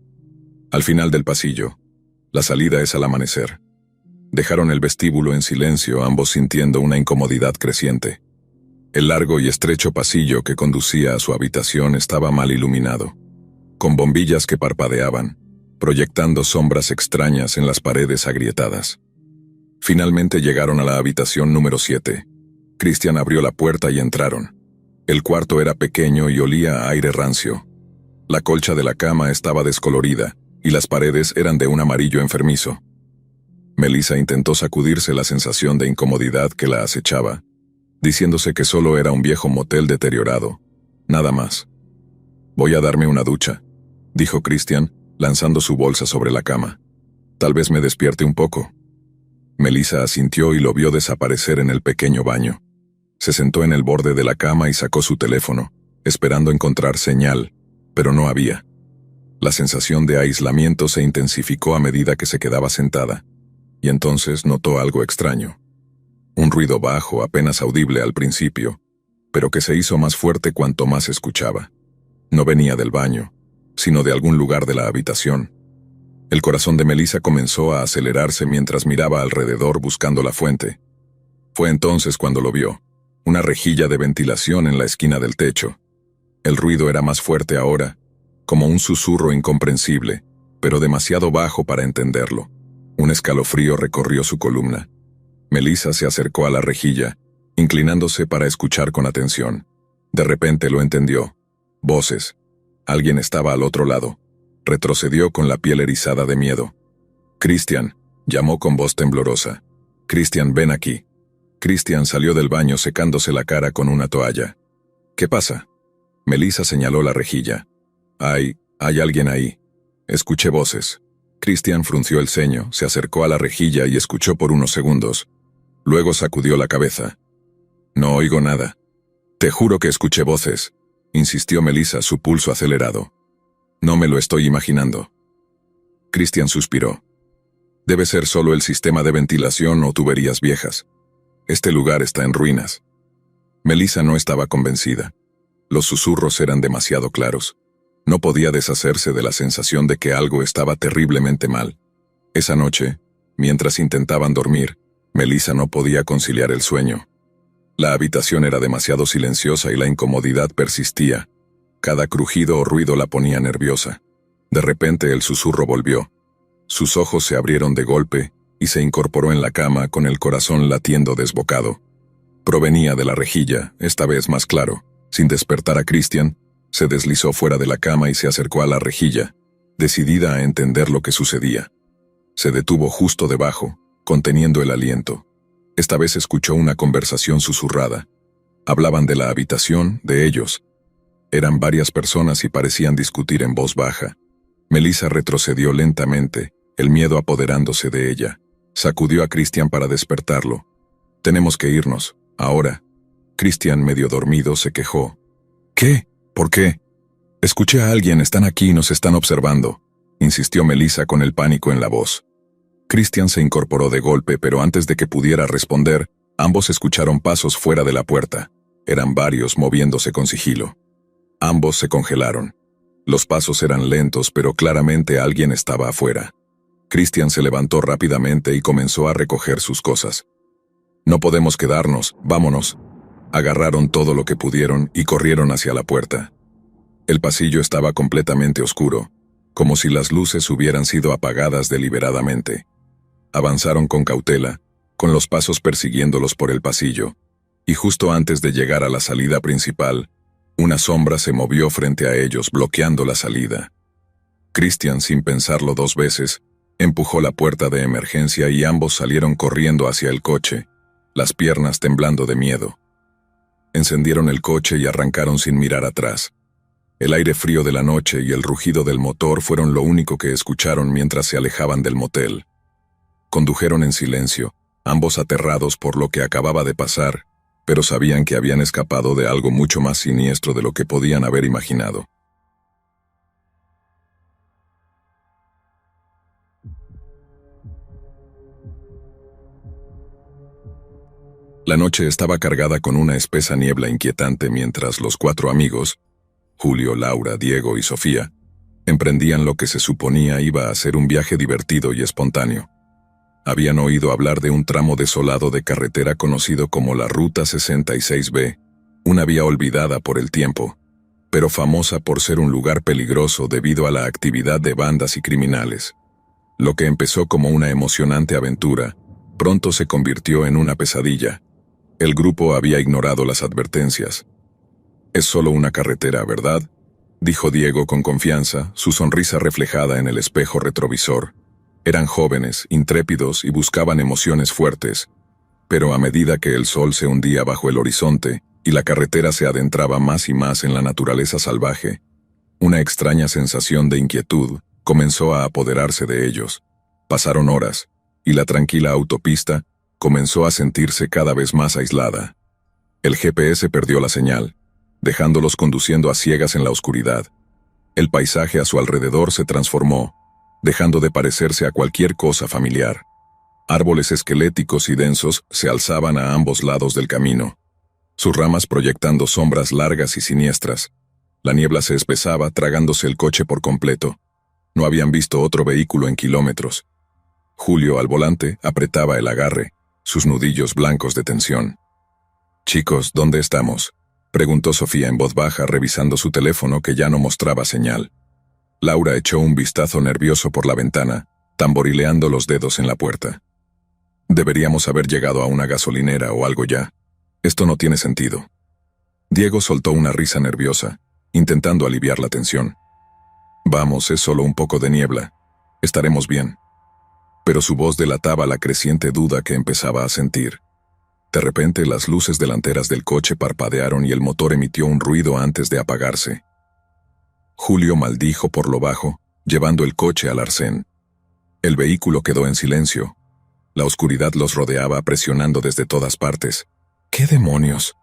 «Al final del pasillo. La salida es al amanecer». Dejaron el vestíbulo en silencio, ambos sintiendo una incomodidad creciente. El largo y estrecho pasillo que conducía a su habitación estaba mal iluminado, con bombillas que parpadeaban, proyectando sombras extrañas en las paredes agrietadas. Finalmente llegaron a la habitación número 7. Christian abrió la puerta y entraron. El cuarto era pequeño y olía a aire rancio. La colcha de la cama estaba descolorida y las paredes eran de un amarillo enfermizo. Melissa intentó sacudirse la sensación de incomodidad que la acechaba, diciéndose que solo era un viejo motel deteriorado, nada más. «Voy a darme una ducha», dijo Christian, lanzando su bolsa sobre la cama. «Tal vez me despierte un poco». Melissa asintió y lo vio desaparecer en el pequeño baño. Se sentó en el borde de la cama y sacó su teléfono, esperando encontrar señal, pero no había. La sensación de aislamiento se intensificó a medida que se quedaba sentada, y entonces notó algo extraño. Un ruido bajo, apenas audible al principio, pero que se hizo más fuerte cuanto más escuchaba. No venía del baño, sino de algún lugar de la habitación. El corazón de Melissa comenzó a acelerarse mientras miraba alrededor buscando la fuente. Fue entonces cuando lo vio, una rejilla de ventilación en la esquina del techo. El ruido era más fuerte ahora, como un susurro incomprensible, pero demasiado bajo para entenderlo. Un escalofrío recorrió su columna. Melissa se acercó a la rejilla, inclinándose para escuchar con atención. De repente lo entendió. Voces. Alguien estaba al otro lado. Retrocedió con la piel erizada de miedo. «Christian», llamó con voz temblorosa. «Christian, ven aquí». Christian salió del baño secándose la cara con una toalla. «¿Qué pasa?». Melissa señaló la rejilla. Hay alguien ahí». Escuché voces. Christian frunció el ceño, se acercó a la rejilla y escuchó por unos segundos. Luego sacudió la cabeza. «No oigo nada». «Te juro que escuché voces», insistió Melissa, su pulso acelerado. «No me lo estoy imaginando». Christian suspiró. «Debe ser solo el sistema de ventilación o tuberías viejas. Este lugar está en ruinas». Melissa no estaba convencida. Los susurros eran demasiado claros. No podía deshacerse de la sensación de que algo estaba terriblemente mal. Esa noche, mientras intentaban dormir, Melissa no podía conciliar el sueño. La habitación era demasiado silenciosa y la incomodidad persistía. Cada crujido o ruido la ponía nerviosa. De repente el susurro volvió. Sus ojos se abrieron de golpe y se incorporó en la cama con el corazón latiendo desbocado. Provenía de la rejilla, esta vez más claro. Sin despertar a Christian, se deslizó fuera de la cama y se acercó a la rejilla, decidida a entender lo que sucedía. Se detuvo justo debajo, conteniendo el aliento. Esta vez escuchó una conversación susurrada. Hablaban de la habitación, de ellos. Eran varias personas y parecían discutir en voz baja. Melissa retrocedió lentamente, el miedo apoderándose de ella. Sacudió a Christian para despertarlo. «Tenemos que irnos, ahora». Christian, medio dormido, se quejó. «¿Qué? ¿Por qué?» «Escuché a alguien, están aquí y nos están observando», insistió Melissa con el pánico en la voz. Christian se incorporó de golpe, pero antes de que pudiera responder, ambos escucharon pasos fuera de la puerta. Eran varios moviéndose con sigilo. Ambos se congelaron. Los pasos eran lentos, pero claramente alguien estaba afuera. Christian se levantó rápidamente y comenzó a recoger sus cosas. «No podemos quedarnos, vámonos». Agarraron todo lo que pudieron y corrieron hacia la puerta. El pasillo estaba completamente oscuro, como si las luces hubieran sido apagadas deliberadamente. Avanzaron con cautela, con los pasos persiguiéndolos por el pasillo, y justo antes de llegar a la salida principal, una sombra se movió frente a ellos, bloqueando la salida. Christian, sin pensarlo dos veces, empujó la puerta de emergencia y ambos salieron corriendo hacia el coche, las piernas temblando de miedo. Encendieron el coche y arrancaron sin mirar atrás. El aire frío de la noche y el rugido del motor fueron lo único que escucharon mientras se alejaban del motel. Condujeron en silencio, ambos aterrados por lo que acababa de pasar, pero sabían que habían escapado de algo mucho más siniestro de lo que podían haber imaginado. La noche estaba cargada con una espesa niebla inquietante mientras los cuatro amigos, Julio, Laura, Diego y Sofía, emprendían lo que se suponía iba a ser un viaje divertido y espontáneo. Habían oído hablar de un tramo desolado de carretera conocido como la Ruta 66B, una vía olvidada por el tiempo, pero famosa por ser un lugar peligroso debido a la actividad de bandas y criminales. Lo que empezó como una emocionante aventura, pronto se convirtió en una pesadilla. El grupo había ignorado las advertencias. «Es solo una carretera, ¿verdad?», dijo Diego con confianza, su sonrisa reflejada en el espejo retrovisor. Eran jóvenes, intrépidos y buscaban emociones fuertes, pero a medida que el sol se hundía bajo el horizonte y la carretera se adentraba más y más en la naturaleza salvaje, una extraña sensación de inquietud comenzó a apoderarse de ellos. Pasaron horas, y la tranquila autopista comenzó a sentirse cada vez más aislada. El GPS perdió la señal, dejándolos conduciendo a ciegas en la oscuridad. El paisaje a su alrededor se transformó, dejando de parecerse a cualquier cosa familiar. Árboles esqueléticos y densos se alzaban a ambos lados del camino, sus ramas proyectando sombras largas y siniestras. La niebla se espesaba, tragándose el coche por completo. No habían visto otro vehículo en kilómetros. Julio, al volante, apretaba el agarre, sus nudillos blancos de tensión. «Chicos, ¿dónde estamos?», preguntó Sofía en voz baja, revisando su teléfono que ya no mostraba señal. Laura echó un vistazo nervioso por la ventana, tamborileando los dedos en la puerta. «Deberíamos haber llegado a una gasolinera o algo ya. Esto no tiene sentido». Diego soltó una risa nerviosa, intentando aliviar la tensión. «Vamos, es solo un poco de niebla. Estaremos bien». Pero su voz delataba la creciente duda que empezaba a sentir. De repente las luces delanteras del coche parpadearon y el motor emitió un ruido antes de apagarse. Julio maldijo por lo bajo, llevando el coche al arcén. El vehículo quedó en silencio. La oscuridad los rodeaba presionando desde todas partes. «¿Qué demonios?»,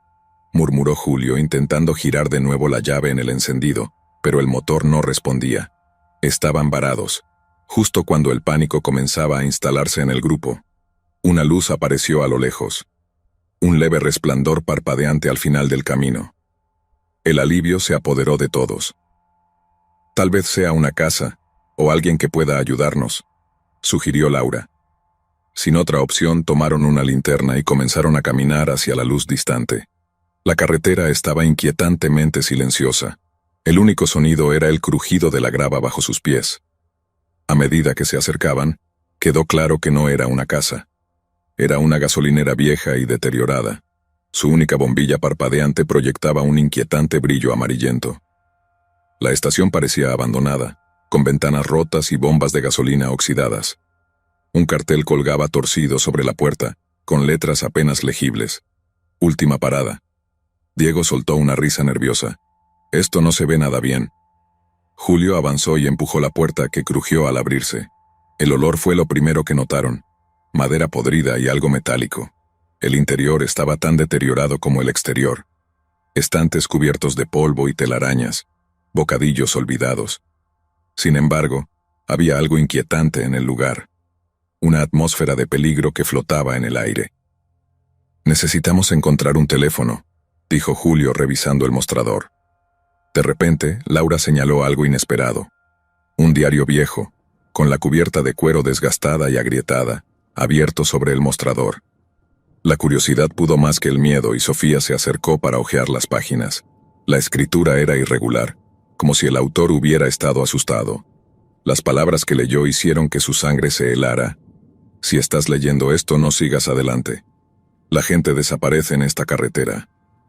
murmuró Julio intentando girar de nuevo la llave en el encendido, pero el motor no respondía. Estaban varados, justo cuando el pánico comenzaba a instalarse en el grupo. Una luz apareció a lo lejos. Un leve resplandor parpadeante al final del camino. El alivio se apoderó de todos. «Tal vez sea una casa, o alguien que pueda ayudarnos», sugirió Laura. Sin otra opción, tomaron una linterna y comenzaron a caminar hacia la luz distante. La carretera estaba inquietantemente silenciosa. El único sonido era el crujido de la grava bajo sus pies. A medida que se acercaban, quedó claro que no era una casa. Era una gasolinera vieja y deteriorada. Su única bombilla parpadeante proyectaba un inquietante brillo amarillento. La estación parecía abandonada, con ventanas rotas y bombas de gasolina oxidadas. Un cartel colgaba torcido sobre la puerta, con letras apenas legibles. «Última parada». Diego soltó una risa nerviosa. «Esto no se ve nada bien». Julio avanzó y empujó la puerta, que crujió al abrirse. El olor fue lo primero que notaron. Madera podrida y algo metálico. El interior estaba tan deteriorado como el exterior. Estantes cubiertos de polvo y telarañas. Bocadillos olvidados. Sin embargo, había algo inquietante en el lugar. Una atmósfera de peligro que flotaba en el aire. «Necesitamos encontrar un teléfono», dijo Julio revisando el mostrador. De repente, Laura señaló algo inesperado. Un diario viejo, con la cubierta de cuero desgastada y agrietada, abierto sobre el mostrador. La curiosidad pudo más que el miedo y Sofía se acercó para hojear las páginas. La escritura era irregular, como si el autor hubiera estado asustado. Las palabras que leyó hicieron que su sangre se helara. Si estás leyendo esto, no sigas adelante. La gente desaparece en esta carretera.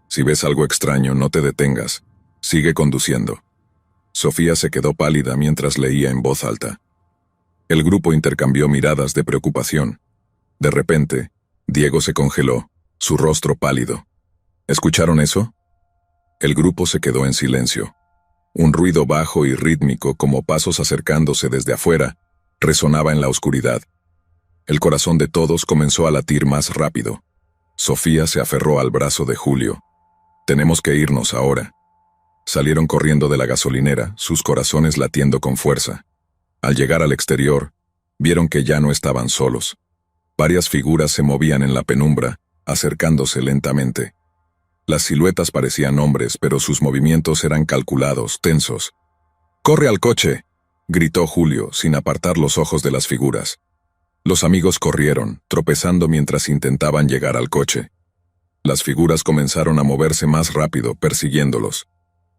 Si ves algo extraño, no te detengas. Sigue conduciendo. Sofía se quedó pálida mientras leía en voz alta. El grupo intercambió miradas de preocupación. De repente, Diego se congeló, su rostro pálido. ¿Escucharon eso? El grupo se quedó en silencio. Un ruido bajo y rítmico, como pasos acercándose desde afuera, resonaba en la oscuridad. El corazón de todos comenzó a latir más rápido. Sofía se aferró al brazo de Julio. Tenemos que irnos ahora. Salieron corriendo de la gasolinera, sus corazones latiendo con fuerza. Al llegar al exterior, vieron que ya no estaban solos. Varias figuras se movían en la penumbra, acercándose lentamente. Las siluetas parecían hombres, pero sus movimientos eran calculados, tensos. ¡Corre al coche!, gritó Julio, sin apartar los ojos de las figuras. Los amigos corrieron, tropezando mientras intentaban llegar al coche. Las figuras comenzaron a moverse más rápido, persiguiéndolos.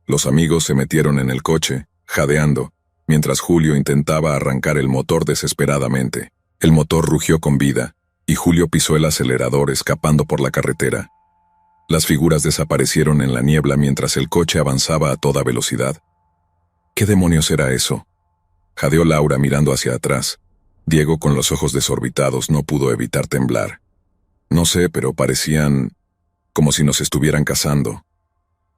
Los amigos se metieron en el coche, jadeando, mientras Julio intentaba arrancar el motor desesperadamente. El motor rugió con vida, y Julio pisó el acelerador escapando por la carretera. Las figuras desaparecieron en la niebla mientras el coche avanzaba a toda velocidad. ¿Qué demonios era eso?, jadeó Laura mirando hacia atrás. Diego, con los ojos desorbitados, no pudo evitar temblar. No sé, pero parecían como si nos estuvieran cazando.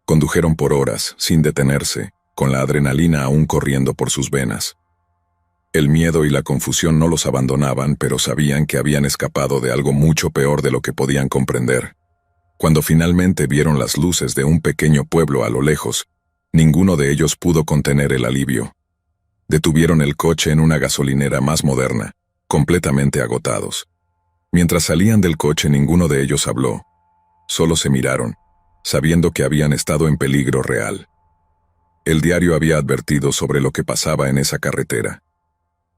Condujeron por horas, sin detenerse, con la adrenalina aún corriendo por sus venas. El miedo y la confusión no los abandonaban, pero sabían que habían escapado de algo mucho peor de lo que podían comprender. Cuando finalmente vieron las luces de un pequeño pueblo a lo lejos, ninguno de ellos pudo contener el alivio. Detuvieron el coche en una gasolinera más moderna, completamente agotados. Mientras salían del coche, ninguno de ellos habló. Solo se miraron, sabiendo que habían estado en peligro real. El diario había advertido sobre lo que pasaba en esa carretera.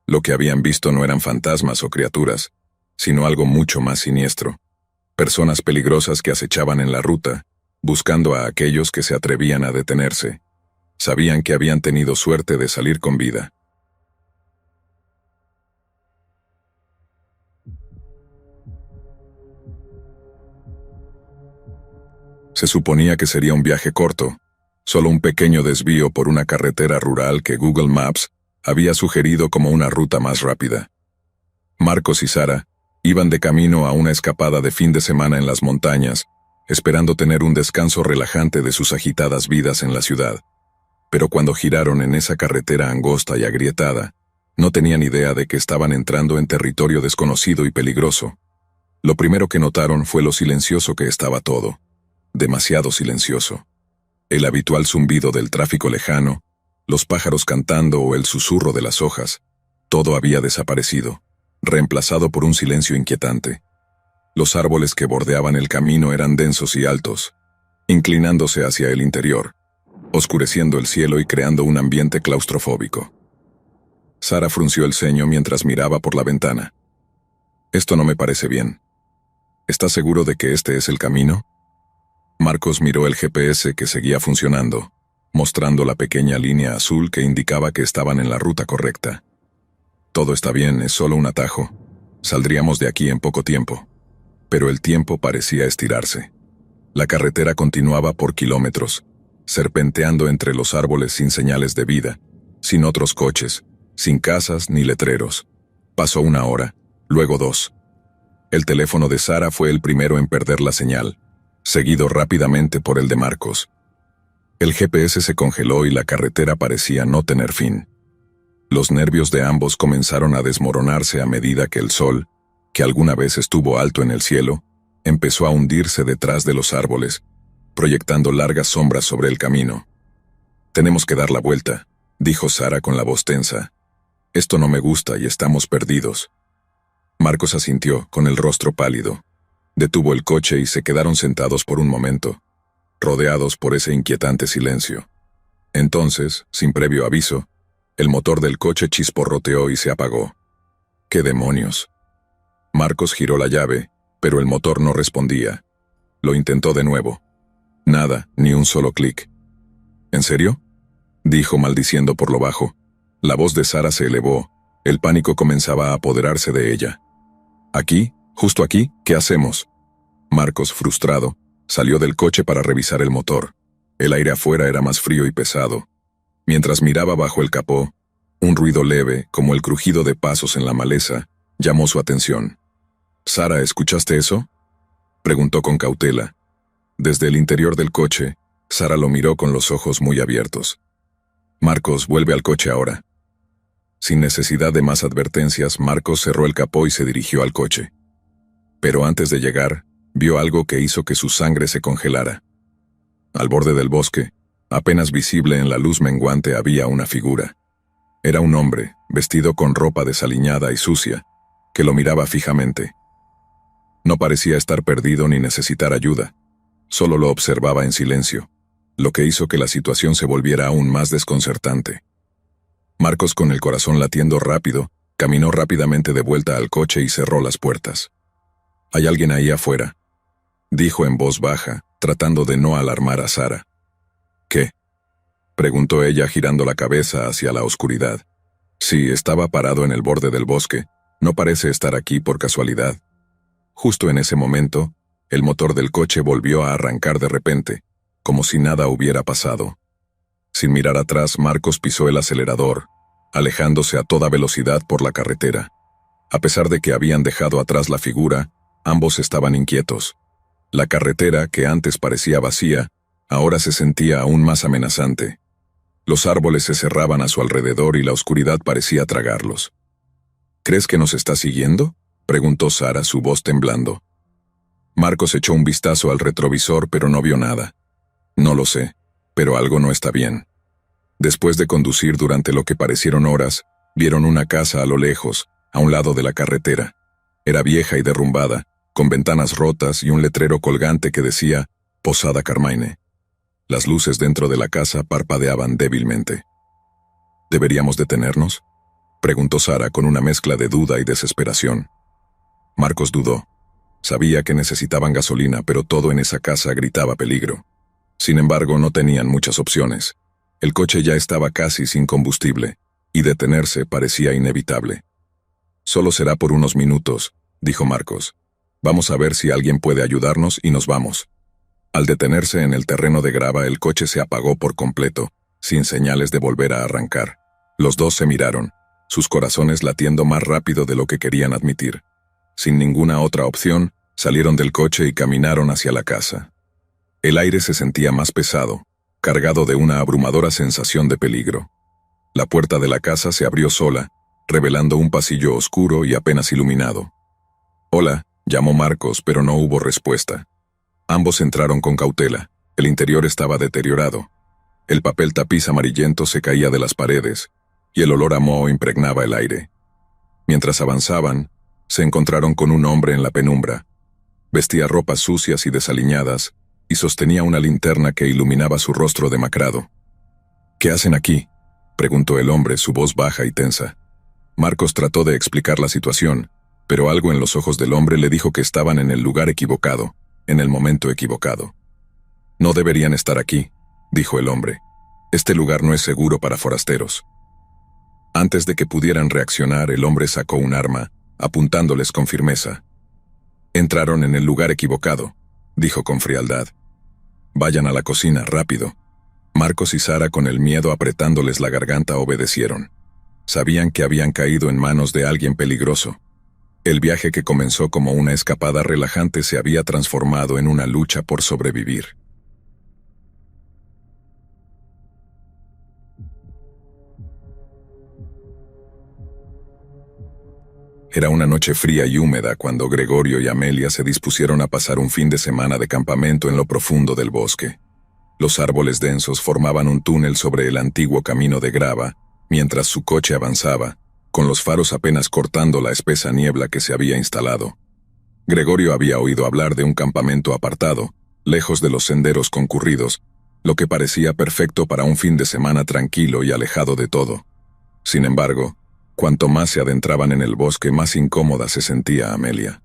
Lo que habían visto no eran fantasmas o criaturas, sino algo mucho más siniestro. Personas peligrosas que acechaban en la ruta, buscando a aquellos que se atrevían a detenerse. Sabían que habían tenido suerte de salir con vida. Se suponía que sería un viaje corto, solo un pequeño desvío por una carretera rural que Google Maps había sugerido como una ruta más rápida. Marcos y Sara iban de camino a una escapada de fin de semana en las montañas, esperando tener un descanso relajante de sus agitadas vidas en la ciudad. Pero cuando giraron en esa carretera angosta y agrietada, no tenían idea de que estaban entrando en territorio desconocido y peligroso. Lo primero que notaron fue lo silencioso que estaba todo. Demasiado silencioso. El habitual zumbido del tráfico lejano, los pájaros cantando o el susurro de las hojas, todo había desaparecido, reemplazado por un silencio inquietante. Los árboles que bordeaban el camino eran densos y altos, inclinándose hacia el interior, oscureciendo el cielo y creando un ambiente claustrofóbico. Sara frunció el ceño mientras miraba por la ventana. «Esto no me parece bien. ¿Estás seguro de que este es el camino?» Marcos miró el GPS que seguía funcionando, mostrando la pequeña línea azul que indicaba que estaban en la ruta correcta. «Todo está bien, es solo un atajo. Saldríamos de aquí en poco tiempo». Pero el tiempo parecía estirarse. La carretera continuaba por kilómetros, serpenteando entre los árboles sin señales de vida, sin otros coches, sin casas ni letreros. Pasó 1 hora, luego 2. El teléfono de Sara fue el primero en perder la señal, seguido rápidamente por el de Marcos. El GPS se congeló y la carretera parecía no tener fin. Los nervios de ambos comenzaron a desmoronarse a medida que el sol, que alguna vez estuvo alto en el cielo, empezó a hundirse detrás de los árboles, proyectando largas sombras sobre el camino. «Tenemos que dar la vuelta», dijo Sara con la voz tensa. «Esto no me gusta y estamos perdidos». Marcos asintió, con el rostro pálido. Detuvo el coche y se quedaron sentados por un momento, rodeados por ese inquietante silencio. Entonces, sin previo aviso, el motor del coche chisporroteó y se apagó. ¡Qué demonios! Marcos giró la llave, pero el motor no respondía. Lo intentó de nuevo. Nada, ni un solo clic. ¿En serio?, dijo maldiciendo por lo bajo. La voz de Sara se elevó. El pánico comenzaba a apoderarse de ella. ¿Aquí? ¿Justo aquí? ¿Qué hacemos? Marcos, frustrado, salió del coche para revisar el motor. El aire afuera era más frío y pesado. Mientras miraba bajo el capó, un ruido leve, como el crujido de pasos en la maleza, llamó su atención. «Sara, ¿escuchaste eso?», preguntó con cautela. Desde el interior del coche, Sara lo miró con los ojos muy abiertos. «Marcos, vuelve al coche ahora». Sin necesidad de más advertencias, Marcos cerró el capó y se dirigió al coche. Pero antes de llegar, vio algo que hizo que su sangre se congelara. Al borde del bosque, apenas visible en la luz menguante, había una figura. Era un hombre, vestido con ropa desaliñada y sucia, que lo miraba fijamente. No parecía estar perdido ni necesitar ayuda, solo lo observaba en silencio, lo que hizo que la situación se volviera aún más desconcertante. Marcos, con el corazón latiendo rápido, caminó rápidamente de vuelta al coche y cerró las puertas. «Hay alguien ahí afuera», dijo en voz baja, tratando de no alarmar a Sara. «¿Qué?», preguntó ella girando la cabeza hacia la oscuridad. Sí, estaba parado en el borde del bosque. No parece estar aquí por casualidad. Justo en ese momento, el motor del coche volvió a arrancar de repente, como si nada hubiera pasado. Sin mirar atrás, Marcos pisó el acelerador, alejándose a toda velocidad por la carretera. A pesar de que habían dejado atrás la figura, ambos estaban inquietos. La carretera, que antes parecía vacía, ahora se sentía aún más amenazante. Los árboles se cerraban a su alrededor y la oscuridad parecía tragarlos. «¿Crees que nos está siguiendo?», preguntó Sara, su voz temblando. Marcos echó un vistazo al retrovisor, pero no vio nada. «No lo sé, pero algo no está bien». Después de conducir durante lo que parecieron horas, vieron una casa a lo lejos, a un lado de la carretera. Era vieja y derrumbada, con ventanas rotas y un letrero colgante que decía «Posada Carmine». Las luces dentro de la casa parpadeaban débilmente. «¿Deberíamos detenernos?», preguntó Sara con una mezcla de duda y desesperación. Marcos dudó. Sabía que necesitaban gasolina, pero todo en esa casa gritaba peligro. Sin embargo, no tenían muchas opciones. El coche ya estaba casi sin combustible, y detenerse parecía inevitable. «Solo será por unos minutos», dijo Marcos. «Vamos a ver si alguien puede ayudarnos y nos vamos». Al detenerse en el terreno de grava, el coche se apagó por completo, sin señales de volver a arrancar. Los dos se miraron, sus corazones latiendo más rápido de lo que querían admitir. Sin ninguna otra opción, salieron del coche y caminaron hacia la casa. El aire se sentía más pesado, cargado de una abrumadora sensación de peligro. La puerta de la casa se abrió sola, revelando un pasillo oscuro y apenas iluminado. «Hola», llamó Marcos, pero no hubo respuesta. Ambos entraron con cautela. El interior estaba deteriorado. El papel tapiz amarillento se caía de las paredes, y el olor a moho impregnaba el aire. Mientras avanzaban, se encontraron con un hombre en la penumbra. Vestía ropas sucias y desaliñadas, y sostenía una linterna que iluminaba su rostro demacrado. «¿Qué hacen aquí?», preguntó el hombre, su voz baja y tensa. Marcos trató de explicar la situación, pero algo en los ojos del hombre le dijo que estaban en el lugar equivocado, en el momento equivocado. «No deberían estar aquí», dijo el hombre. «Este lugar no es seguro para forasteros». Antes de que pudieran reaccionar, el hombre sacó un arma, apuntándoles con firmeza. «Entraron en el lugar equivocado», dijo con frialdad. «Vayan a la cocina, rápido». Marcos y Sara, con el miedo apretándoles la garganta, obedecieron. Sabían que habían caído en manos de alguien peligroso. El viaje, que comenzó como una escapada relajante, se había transformado en una lucha por sobrevivir. Era una noche fría y húmeda cuando Gregorio y Amelia se dispusieron a pasar un fin de semana de campamento en lo profundo del bosque. Los árboles densos formaban un túnel sobre el antiguo camino de grava, mientras su coche avanzaba, con los faros apenas cortando la espesa niebla que se había instalado. Gregorio había oído hablar de un campamento apartado, lejos de los senderos concurridos, lo que parecía perfecto para un fin de semana tranquilo y alejado de todo. Sin embargo, cuanto más se adentraban en el bosque, más incómoda se sentía Amelia.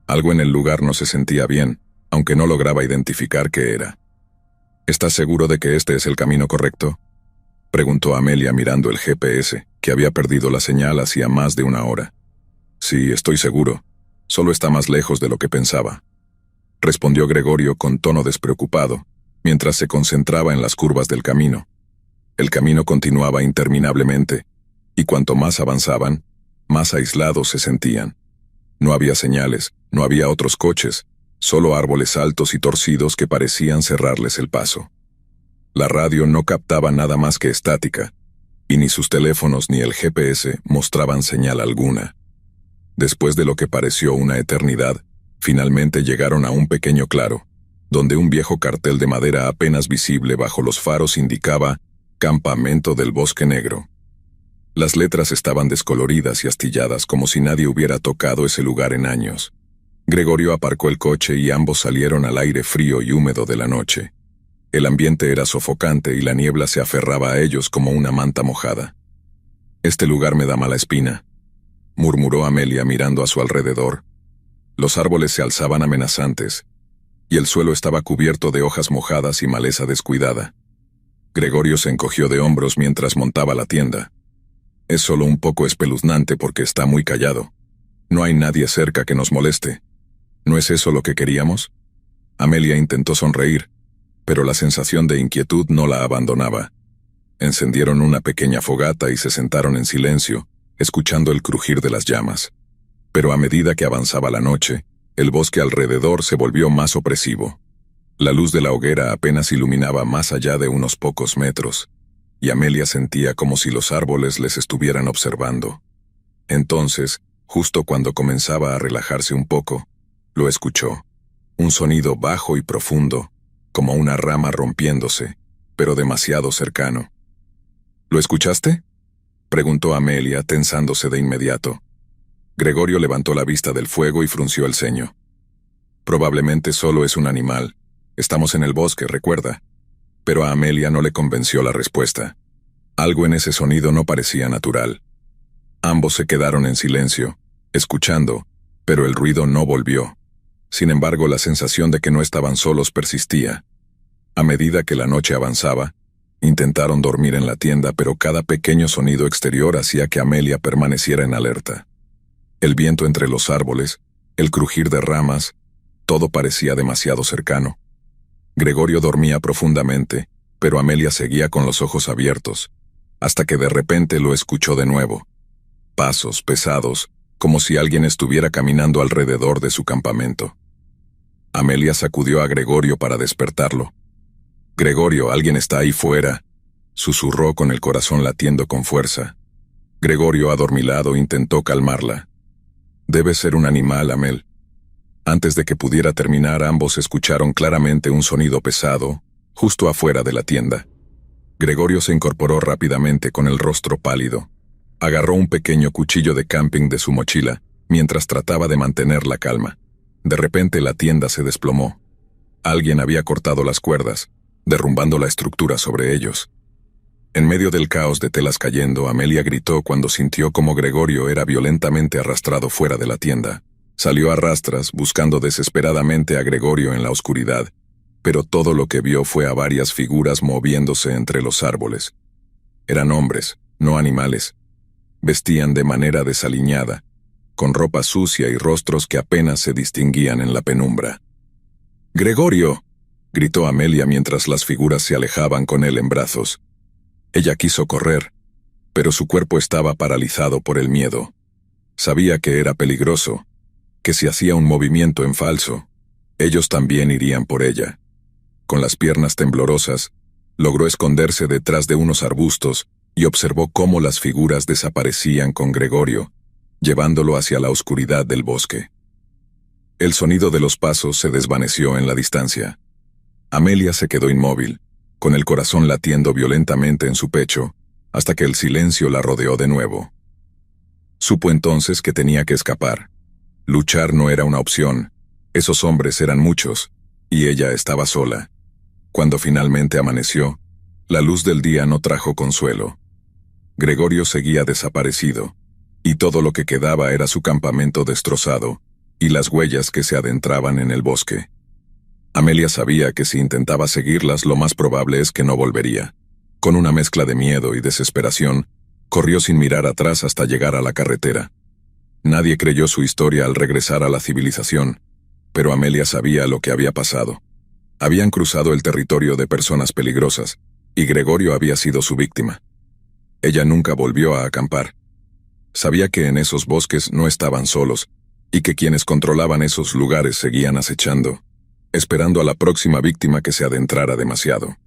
Algo en el lugar no se sentía bien, aunque no lograba identificar qué era. ¿Estás seguro de que este es el camino correcto?, preguntó Amelia mirando el GPS, que había perdido la señal hacía más de una hora. Sí, estoy seguro. Solo está más lejos de lo que pensaba, respondió Gregorio con tono despreocupado, mientras se concentraba en las curvas del camino. El camino continuaba interminablemente, y cuanto más avanzaban, más aislados se sentían. No había señales, no había otros coches, solo árboles altos y torcidos que parecían cerrarles el paso. La radio no captaba nada más que estática, y ni sus teléfonos ni el GPS mostraban señal alguna. Después de lo que pareció una eternidad, finalmente llegaron a un pequeño claro, donde un viejo cartel de madera apenas visible bajo los faros indicaba «Campamento del Bosque Negro». Las letras estaban descoloridas y astilladas como si nadie hubiera tocado ese lugar en años. Gregorio aparcó el coche y ambos salieron al aire frío y húmedo de la noche. El ambiente era sofocante y la niebla se aferraba a ellos como una manta mojada. «Este lugar me da mala espina», murmuró Amelia mirando a su alrededor. Los árboles se alzaban amenazantes, y el suelo estaba cubierto de hojas mojadas y maleza descuidada. Gregorio se encogió de hombros mientras montaba la tienda. «Es solo un poco espeluznante porque está muy callado. No hay nadie cerca que nos moleste. ¿No es eso lo que queríamos?». Amelia intentó sonreír, pero la sensación de inquietud no la abandonaba. Encendieron una pequeña fogata y se sentaron en silencio, escuchando el crujir de las llamas. Pero a medida que avanzaba la noche, el bosque alrededor se volvió más opresivo. La luz de la hoguera apenas iluminaba más allá de unos pocos metros, y Amelia sentía como si los árboles les estuvieran observando. Entonces, justo cuando comenzaba a relajarse un poco, lo escuchó. Un sonido bajo y profundo, como una rama rompiéndose, pero demasiado cercano. «¿Lo escuchaste?», preguntó Amelia, tensándose de inmediato. Gregorio levantó la vista del fuego y frunció el ceño. «Probablemente solo es un animal. Estamos en el bosque, recuerda». Pero a Amelia no le convenció la respuesta. Algo en ese sonido no parecía natural. Ambos se quedaron en silencio, escuchando, pero el ruido no volvió. Sin embargo, la sensación de que no estaban solos persistía. A medida que la noche avanzaba, intentaron dormir en la tienda, pero cada pequeño sonido exterior hacía que Amelia permaneciera en alerta. El viento entre los árboles, el crujir de ramas, todo parecía demasiado cercano. Gregorio dormía profundamente, pero Amelia seguía con los ojos abiertos, hasta que de repente lo escuchó de nuevo. Pasos pesados, como si alguien estuviera caminando alrededor de su campamento. Amelia sacudió a Gregorio para despertarlo. «Gregorio, alguien está ahí fuera», susurró con el corazón latiendo con fuerza. Gregorio, adormilado, intentó calmarla. «Debe ser un animal, Amel». Antes de que pudiera terminar, ambos escucharon claramente un sonido pesado, justo afuera de la tienda. Gregorio se incorporó rápidamente con el rostro pálido. Agarró un pequeño cuchillo de camping de su mochila, mientras trataba de mantener la calma. De repente la tienda se desplomó. Alguien había cortado las cuerdas, derrumbando la estructura sobre ellos. En medio del caos de telas cayendo, Amelia gritó cuando sintió como Gregorio era violentamente arrastrado fuera de la tienda. Salió a rastras, buscando desesperadamente a Gregorio en la oscuridad, pero todo lo que vio fue a varias figuras moviéndose entre los árboles. Eran hombres, no animales. Vestían de manera desaliñada, con ropa sucia y rostros que apenas se distinguían en la penumbra. «¡Gregorio!», gritó Amelia mientras las figuras se alejaban con él en brazos. Ella quiso correr, pero su cuerpo estaba paralizado por el miedo. Sabía que era peligroso, que si hacía un movimiento en falso, ellos también irían por ella. Con las piernas temblorosas, logró esconderse detrás de unos arbustos y observó cómo las figuras desaparecían con Gregorio, llevándolo hacia la oscuridad del bosque. El sonido de los pasos se desvaneció en la distancia. Amelia se quedó inmóvil, con el corazón latiendo violentamente en su pecho, hasta que el silencio la rodeó de nuevo. Supo entonces que tenía que escapar. Luchar no era una opción, esos hombres eran muchos, y ella estaba sola. Cuando finalmente amaneció, la luz del día no trajo consuelo. Gregorio seguía desaparecido, y todo lo que quedaba era su campamento destrozado y las huellas que se adentraban en el bosque. Amelia sabía que si intentaba seguirlas, lo más probable es que no volvería. Con una mezcla de miedo y desesperación, corrió sin mirar atrás hasta llegar a la carretera. Nadie creyó su historia al regresar a la civilización, pero Amelia sabía lo que había pasado. Habían cruzado el territorio de personas peligrosas, y Gregorio había sido su víctima. Ella nunca volvió a acampar. Sabía que en esos bosques no estaban solos, y que quienes controlaban esos lugares seguían acechando, esperando a la próxima víctima que se adentrara demasiado.